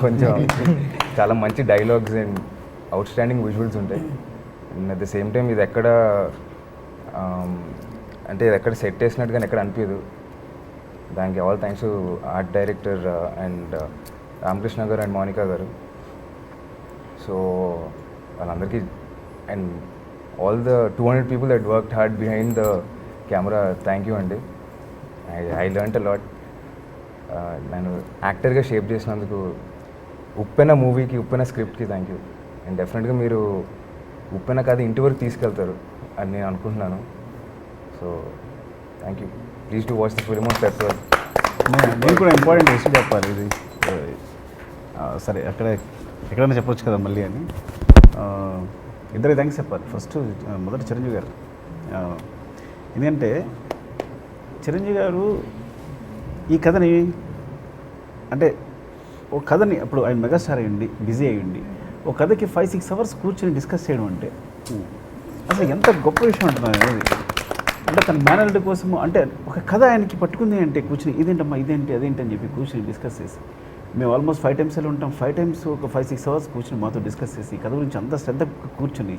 కొంచెం చాలా మంచి dialogues and outstanding visuals ఉంటాయి. And at the same time ఇది ఎక్కడ అంటే ఇది ఎక్కడ సెట్ చేసినట్టుగా ఎక్కడ అనిపించదు. దానికి all thanks to art director and Ramakrishna గారు అండ్ మౌనికా గారు. సో వాళ్ళందరికీ and all the 200 people that worked hard behind the camera, thank you అండి. I learnt a lot. నేను యాక్టర్గా షేప్ చేసినందుకు ఉప్పెన మూవీకి, ఉప్పెన స్క్రిప్ట్కి థ్యాంక్ యూ. అండ్ డెఫినెట్గా మీరు ఉప్పెన కథ ఇంటి వరకు తీసుకెళ్తారు అని నేను అనుకుంటున్నాను. So thank you. Please to watch the film of petrol. నేను కూడా ఇంపార్టెంట్ విషయం చెప్పాలి. ఇది సరే ఎక్కడైనా చెప్పొచ్చు కదా మళ్ళీ అని. ఇద్దరికి థ్యాంక్స్ చెప్పాలి. ఫస్ట్ మొదటి చిరంజీవి గారు. ఎందుకంటే చిరంజీవి గారు ఈ కథని అంటే ఒక కథని అప్పుడు ఆయన మెగాస్టార్ అయ్యండి, బిజీ అయ్యండి, ఒక కథకి 5-6 hours కూర్చొని డిస్కస్ చేయడం అంటే అసలు ఎంత గొప్ప విషయం అంటున్నాను అనేది. అంటే తన మేనల్డ్ కోసము అంటే ఒక కథ ఆయనకి పట్టుకుంది అంటే కూర్చొని ఇదేంటమ్మా ఇదేంటి అదేంటి అని చెప్పి కూర్చొని డిస్కస్ చేసి, మేము ఆల్మోస్ట్ 5 times వెళ్ళి ఉంటాం. 5 times ఒక 5-6 hours కూర్చొని మాతో డిస్కస్ చేసి కథ గురించి అంత శ్రద్ధ కూర్చొని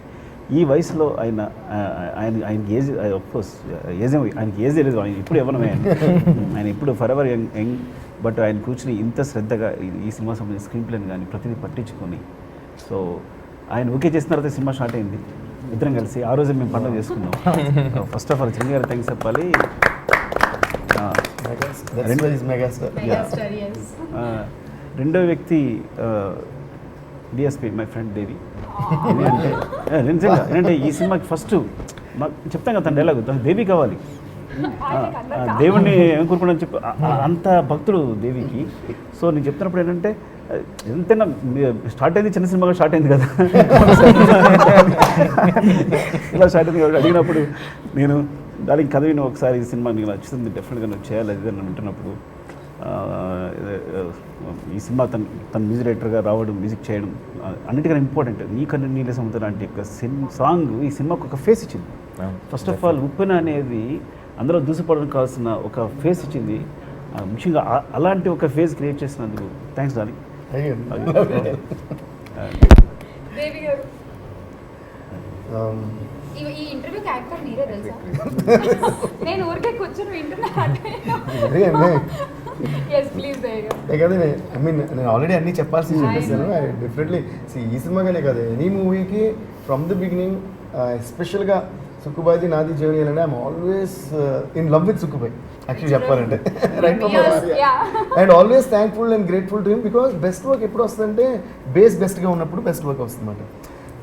ఈ వయసులో ఆయనకి ఏజ్ అఫ్కోర్స్ ఆయనకి ఏజ్ లేదు, ఆయన ఇప్పుడు ఇవ్వనమే ఆయన ఇప్పుడు ఫర్ ఎవర్ యంగ్. బట్ ఆయన కూర్చొని ఇంత శ్రద్ధగా ఈ సినిమా సంబంధించిన స్క్రీన్ ప్లేని కానీ ప్రతిదీ పట్టించుకొని, సో ఆయన ఓకే చేసిన తర్వాత సినిమా స్టార్ట్ అయింది. ఇద్దరం కలిసి ఆ రోజే మేము పండుగ చేసుకున్నాం. ఫస్ట్ ఆఫ్ ఆల్ చిరంజీవి గారు థ్యాంక్స్ చెప్పాలి. రెండో వ్యక్తి డిఎస్పి మై ఫ్రెండ్ దేవి. ఎందుకంటే ఈ సినిమాకి ఫస్ట్ నాకు చెప్తాను కదా తన డైలాగ్, దేవి కావాలి, దేవుణ్ణి ఏం కోరుకున్నాను చెప్పి అంత భక్తుడు దేవికి. సో నేను చెప్తున్నప్పుడు ఏంటంటే ఎంతైనా స్టార్ట్ అయింది చిన్న సినిమాగా స్టార్ట్ అయింది కదా, ఇలా స్టార్ట్ అయింది కాబట్టి అడిగినప్పుడు నేను దానికి కథ విని ఒకసారి ఈ సినిమా నీకు నచ్చుతుంది డెఫినెట్గా నువ్వు చేయాలి అది అని వింటున్నప్పుడు ఈ సినిమా తన మ్యూజిక్ డైరెక్టర్గా రావడం, మ్యూజిక్ చేయడం అన్నిటికన్నా ఇంపార్టెంట్. నీకన్నా నీళ్ళ సముద్రం లాంటి ఒక సాంగ్ ఈ సినిమాకు ఒక ఫేస్ ఇచ్చింది. ఫస్ట్ ఆఫ్ ఆల్ ఉప్పెన అనేది అందరూ దూసిపడడం కావాల్సిన ఒక ఫేస్ ఇచ్చింది. ముఖ్యంగా అలాంటి ఒక ఫేస్ క్రియేట్ చేసినందుకు థ్యాంక్స్ డార్లింగ్. దేవి గారు ఈ ఇంటర్వ్యూకి యాక్టర్ మీరే తెలుసా? నేను ఊరికే కూర్చొని వింటున్నా. ఐ మీన్ నేను ఆల్రెడీ అన్నీ చెప్పాల్సి చెప్పేస్తాను. డెఫినెట్లీ ఈ సినిమాగానే కాదు ఎనీ మూవీకి ఫ్రమ్ ది బిగినింగ్ ఎస్పెషల్గా సుక్కుబాయిది నాది జర్నీ అంటే I'm always in love with Sukku Bhai actually చెప్పాలంటే. Right from and always thankful and grateful to him because best work ఎప్పుడు వస్తుందంటే బెస్ట్గా ఉన్నప్పుడు బెస్ట్ వర్క్ వస్తుందన్నమాట.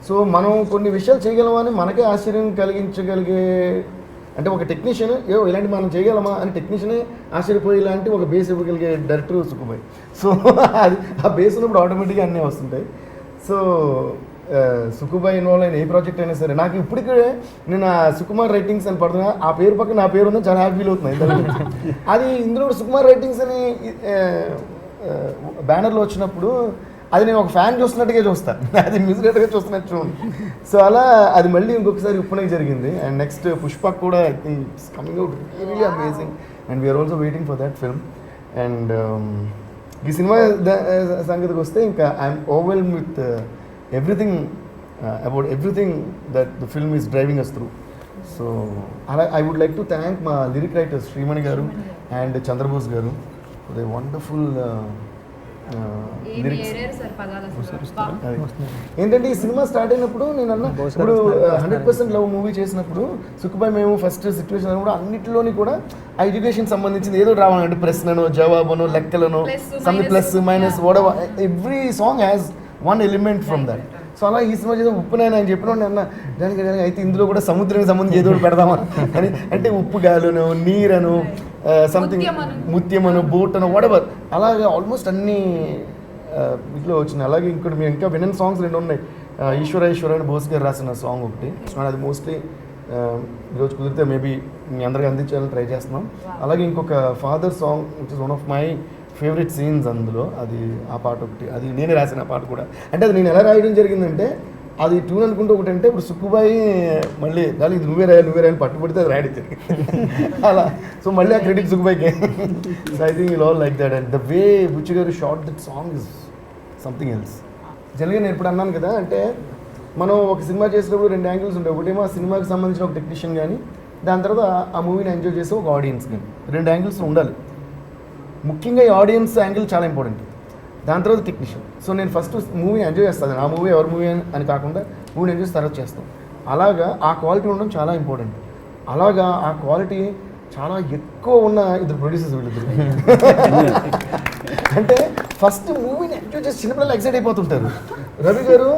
సో మనం కొన్ని విషయాలు చేయగలమని మనకే ఆశ్చర్యం కలిగించగలిగే అంటే ఒక టెక్నీషియన్ ఇలాంటి మనం చేయగలమా అని టెక్నీషియనే ఆశ్చర్యపోయి ఇలాంటి ఒక బేస్ ఇవ్వగలిగే డైరెక్టర్ సుక్కుబాయ్. సో అది ఆ బేస్ ఉన్నప్పుడు ఆటోమేటిక్గా అన్నీ వస్తుంటాయి. సో సుక్కుబాయ్ ఇన్వాల్వ్ అయిన ఏ ప్రాజెక్ట్ అయినా సరే నాకు ఇప్పటికే నేను ఆ సుకుమార్ రైటింగ్స్ అని పడుతున్నా, ఆ పేరు పక్కన నా పేరు ఉందని చాలా హ్యాపీ ఫీల్ అవుతుంది. అది ఇందులో సుకుమార్ రైటింగ్స్ అని బ్యానర్లో వచ్చినప్పుడు అది నేను ఒక ఫ్యాన్ చూస్తున్నట్టుగా చూస్తాను, అది మ్యూజిక్ డైరెక్టర్గా చూస్తున్నట్టు చూడండి. సో అలా అది మళ్ళీ ఇంకొకసారి ఉప్పునకి జరిగింది. అండ్ నెక్స్ట్ పుష్పక్ కూడా I think it's coming out really amazing and we're also waiting for that film. And ఈ సినిమా సంగతికి వస్తే ఇంకా I'm overwhelm with everything about everything that the film is driving us through. So I would like to thank my lyric writers Srimani garu and Chandrabose garu for the wonderful lyrics. ఏంటంటే ఈ cinema start అయినప్పుడు నేను అన్న ఇప్పుడు 100% love movie చేసినప్పుడు సుక్కుబాయ్ మేము first situation కూడా అన్నింటిలోని కూడా ఆ ఎడ్యుకేషన్ సంబంధించింది ఏదో రావాలంటే ప్రశ్నను జవాబును లెక్కలను some plus minus what every song has one element from that. So అలా ఈ సినిమా చేసి ఉప్పునైనా ఆయన చెప్పిన అన్న దానికి అయితే ఇందులో కూడా సముద్రానికి సంబంధించి ఏదో ఒకటి పెడదామా అని, అంటే ఉప్పు గాలును నీరను సంథింగ్ ముత్యమను బోటను వాటెవర్ అలాగే ఆల్మోస్ట్ అన్ని ఇంట్లో వచ్చినాయి. అలాగే ఇంకోటి మేము ఇంకా వినన్ సాంగ్స్ 2 ఉన్నాయి. ఈశ్వర అని బోస్ గారు రాసిన సాంగ్ ఒకటి, అది మోస్ట్లీ ఈరోజు కుదిరితే మేబీ మీ అందరికీ అందించాలని ట్రై చేస్తున్నాం. అలాగే ఇంకొక father song which is one of my favourite scenes అందులో, అది ఆ పాట ఒకటి, అది నేనే రాసిన పాట కూడా. అంటే అది నేను ఎలా రాయడం జరిగిందంటే అది ట్యూన్ అనుకుంటే ఒకటి అంటే ఇప్పుడు సుక్కుబాయి మళ్ళీ దాని ఇది నువ్వే రాయాలి పట్టుబడితే అది రాయడం అలా. సో మళ్ళీ ఆ క్రెడిట్ సుక్కుబాయికి. So I think all like that and the way Buchi గారు shot that song is something else. జనరల్గా నేను ఇప్పుడు అన్నాను కదా, అంటే మనం ఒక సినిమా చేసినప్పుడు 2 యాంగిల్స్ ఉంటాయి. ఒకటేమో ఆ సినిమాకి సంబంధించిన ఒక టెక్నీషియన్ కానీ, దాని తర్వాత ఆ మూవీని ఎంజాయ్ చేసే ఒక ఆడియన్స్ కానీ, 2 యాంగిల్స్ ఉండాలి. ముఖ్యంగా ఈ ఆడియన్స్ యాంగిల్ చాలా ఇంపార్టెంట్, దాని తర్వాత టెక్నీషియన్. సో నేను ఫస్ట్ మూవీని ఎంజాయ్ చేస్తాను, ఆ మూవీ ఎవరి మూవీ అని కాకుండా మూవీని ఎంజాయ్ చేసి తర్వాత చేస్తాం. అలాగా ఆ క్వాలిటీ ఉండడం చాలా ఇంపార్టెంట్. అలాగా ఆ క్వాలిటీ చాలా ఎక్కువ ఉన్న ఇద్దరు ప్రొడ్యూసర్స్ వీళ్ళిద్దరు. అంటే ఫస్ట్ మూవీని ఎంజాయ్ చేసి చిన్నపిల్లలు ఎక్సైట్ అయిపోతుంటారు. రవి గారు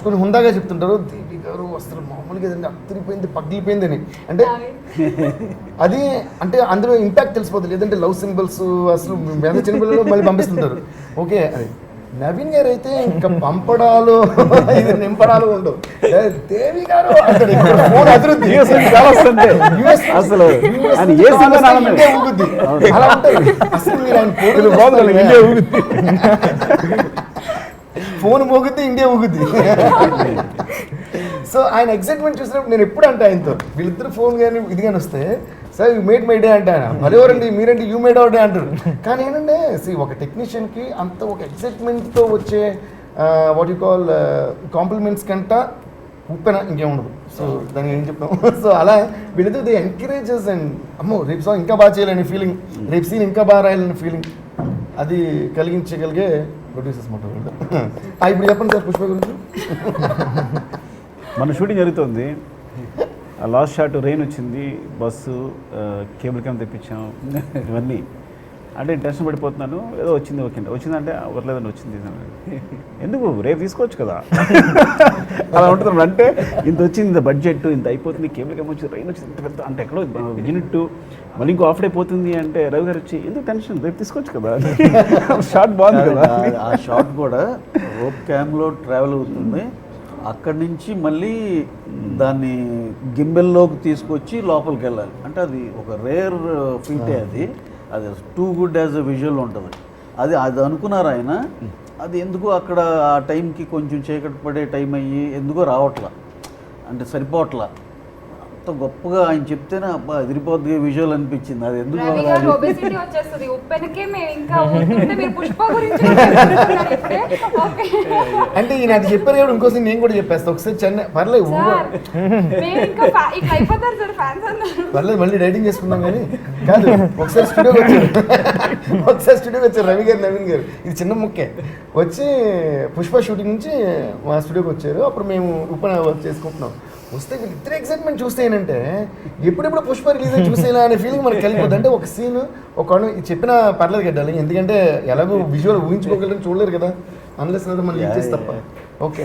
కొన్ని హుందాగా చెప్తుంటారు, దేవి గారు అసలు మామూలుగా ఏదండి అత్తిరిపోయింది పగిలిపోయింది అని. అంటే అది అంటే అందులో ఇంపాక్ట్ తెలిసిపోతుంది. లేదంటే లవ్ సింబల్స్ అసలు మీద చిన్నపిల్లలు మళ్ళీ పంపిస్తుంటారు. ఓకే, అది నవీన్ గారు అయితే ఇంకా పంపడాలు ఇది నింపడాలు ఉండవు. దేవి గారు ఫోన్ అభివృద్ధి అసలు ఊగుద్ది అలా ఉంటుంది. అసలు మీరు ఆయన ఫోన్ మోగుద్ది, ఇండియా ఊగుద్ది. సో ఆయన ఎక్సైట్మెంట్ చూసినప్పుడు నేను ఎప్పుడు అంటే ఆయనతో వీళ్ళిద్దరు ఫోన్ కానీ ఇది కానీ వస్తే, sir you made my day అంటే ఆయన మరెవరండి మీరంటే యూ మేడ్ అవర్ డే అంటారు. కానీ ఏంటంటే ఒక టెక్నీషియన్కి అంత ఒక ఎక్సైట్మెంట్తో వచ్చే వాట్ యూ కాల్ కాంప్లిమెంట్స్ కంట ఉప్పెన ఇంకేముండదు. సో దానికి ఏం చెప్తాం. సో అలా వీళ్ళిద్దరు దే ఎంకరేజెస్ అండ్ అమ్మో రేపు సాంగ్ ఇంకా బాగా చేయాలని ఫీలింగ్, రేపు సీన్ ఇంకా బాగా రాయాలని ఫీలింగ్, అది కలిగించగలిగే ప్రొడ్యూసర్స్ మాట. ఇప్పుడు చెప్పండి సార్ పుష్ప గురించి. మన షూటింగ్ జరుగుతుంది, ఆ లాస్ట్ షాట్ రెయిన్ వచ్చింది, బస్సు కేబుల్ క్యామ్ తెప్పించాం, ఇవన్నీ అంటే టెన్షన్ పడిపోతున్నాను. ఏదో వచ్చింది, ఓకే వచ్చిందంటే అవ్వట్లేదని వచ్చింది. ఎందుకు రేపు తీసుకోవచ్చు కదా అలా ఉంటుంది. అంటే ఇంత వచ్చింది, ఇంత బడ్జెట్ ఇంత అయిపోతుంది, కేబుల్ క్యామ్ వచ్చింది, రెయిన్ వచ్చింది, ఇంత పెద్ద అంటే ఎక్కడో యూనిట్ మళ్ళీ ఇంకో ఆఫ్ డే పోతుంది అంటే రవి గారు వచ్చి ఎందుకు టెన్షన్ రేపు తీసుకోవచ్చు కదా. షాట్ బాగుంది కదా. ఆ షాట్ కూడా రోప్ క్యామ్లో ట్రావెల్ అవుతుంది, అక్కడి నుంచి మళ్ళీ దాన్ని గింబెల్లోకి తీసుకొచ్చి లోపలికి వెళ్ళాలి. అంటే అది ఒక రేర్ ఫీటే, అది too good as a visual ఉంటుంది. అది అనుకున్నారు ఆయన. అది ఎందుకు అక్కడ ఆ టైంకి కొంచెం చీకటి పడే టైం అయ్యి ఎందుకో రావట్లా, అంటే సరిపోవట్లా. అంత గొప్పగా ఆయన చెప్తేనే అబ్బా ఎదిరిపోద్ది విజువల్ అనిపించింది. అది ఎందుకు అంటే ఈయన అది చెప్పారు కాబట్టి ఇంకోసారి నేను కూడా చెప్పేస్తా. ఒకసారి చెన్నై పర్లేదు పర్లేదు మళ్ళీ డైటింగ్ చేసుకుందాం. కానీ కాదు, ఒకసారి స్టూడియోకి వచ్చారు రవి గారు, నవీన్ గారు. ఇది చిన్న ముక్కే వచ్చి పుష్ప షూటింగ్ నుంచి మా స్టూడియోకి వచ్చారు. అప్పుడు మేము ఉప్పన వర్క్ చేసుకుంటున్నాం. వస్తే వీళ్ళిద్దరు ఎక్సైట్మెంట్ చూస్తే ఏంటంటే ఎప్పుడెప్పుడు పుష్ప రిలీజ్ అని చూసేలా అనే ఫీలింగ్ మనకు కలిగిపోతుంది. అంటే ఒక సీన్ ఒక చెప్పిన పర్లేదు కట్టాలి, ఎందుకంటే ఎలాగో విజువల్ ఊహించుకోగలని చూడలేరు కదా, అన్లెస్ లేదా మనం యూజ్ చేసి తప్ప. ఓకే,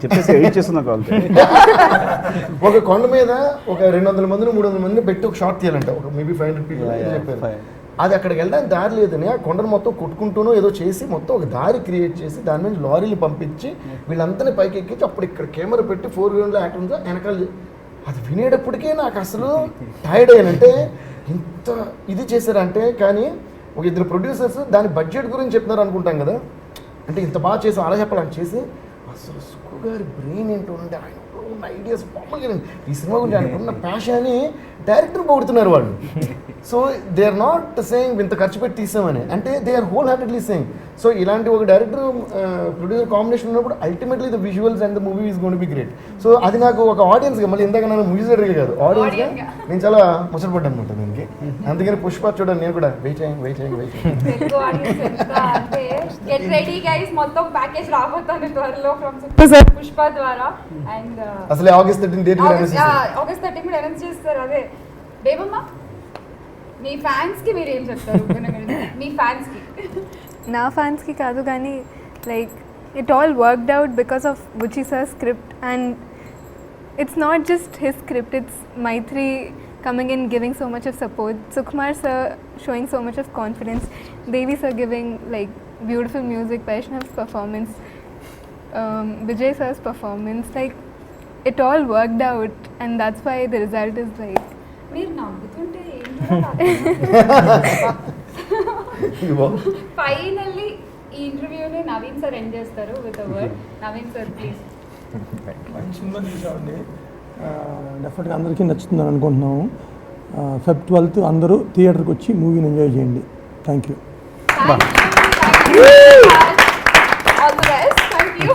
చెప్పేసి ఎడిట్ చేస్తున్నా కాల్. ఒక కొండ మీద ఒక 200 మందిని 300 మందిని పెట్టి ఒక షాట్ తీయాలంట, ఒక మేబీ 500 పీపుల్ చెప్పారు. అది అక్కడికి వెళ్ళడానికి దారి లేదని ఆ కొండను మొత్తం కొట్టుకుంటూనో ఏదో చేసి మొత్తం ఒక దారి క్రియేట్ చేసి దాని మీద లారీలు పంపించి వీళ్ళందరినీ పైకి ఎక్కించి అప్పుడు ఇక్కడ కెమెరా పెట్టి 4 గ్రౌండ్లో యాక్టర్ ఉందో వెనకాల. అది వినేటప్పటికే నాకు అసలు టైర్డ్ అయ్యానంటే ఇంత ఇది చేశారంటే. కానీ ఒక ఇద్దరు ప్రొడ్యూసర్స్ దాని బడ్జెట్ గురించి చెప్తున్నారు అనుకుంటాం కదా, అంటే ఇంత బాగా చేసాం అలా చెప్పాలని చేసి అసలు సుక్కు గారి బ్రెయిన్ ఏంటో అంటే ఆయన ఉన్న ఐడియాస్ మామూలుగా ఈ సినిమా గురించి ఆయనకున్న ప్యాషన్ అని డైరెక్టర్ పొగుడుతున్నారు వాళ్ళు. So they are not saying ఇంత ఖర్చు పెట్టి తీసామని, అంటే they are whole heartedly saying. So ఇలాంటి ఒక డైరెక్టర్ ప్రొడ్యూసర్ కాంబినేషన్ ఉన్నప్పుడు ultimately the visuals and the movie is gonna be great. So అది నాకు ఒక ఆడియన్స్గా, మళ్ళీ ఇందాక నన్ను మ్యూజిక్ కాదు ఆడియన్స్గా నేను చాలా ముచ్చటపడ్డాను అనమాట దీనికి. అందుకని పుష్ప చూడండి నేను కూడా వెయిట్ చేయండి. అసలే ఆగస్ట్ 13 డేట్ అనౌన్స్ చేస్తారు. అదే దేవమ్మ మీ ఫ్యాన్స్ కి మీరు ఏం చెప్తారు? మీ ఫ్యాన్స్ కి, నా ఫ్యాన్స్ కి కాదు కానీ like it all worked out because of Buchi sir script. And it's not just his script, it's Mythri coming in, giving so much of support, Sukumar sir showing so much of confidence, Devi sir giving like beautiful music, Vaishnav's performance, Vijay sir's performance, like it all worked out and that's why the result is like మీరు నవ్వుతుంటే finally ఈ ఇంటర్వ్యూని Naveen sir end చేస్తారు with a word. Naveen sir please. మంచి cinema తీసామండి, డెఫినెట్గా అందరికీ నచ్చుతుందని అనుకుంటున్నాము. Feb 12th అందరూ థియేటర్కి వచ్చి మూవీని ఎంజాయ్ చేయండి. Thank you. All the best. Thank you.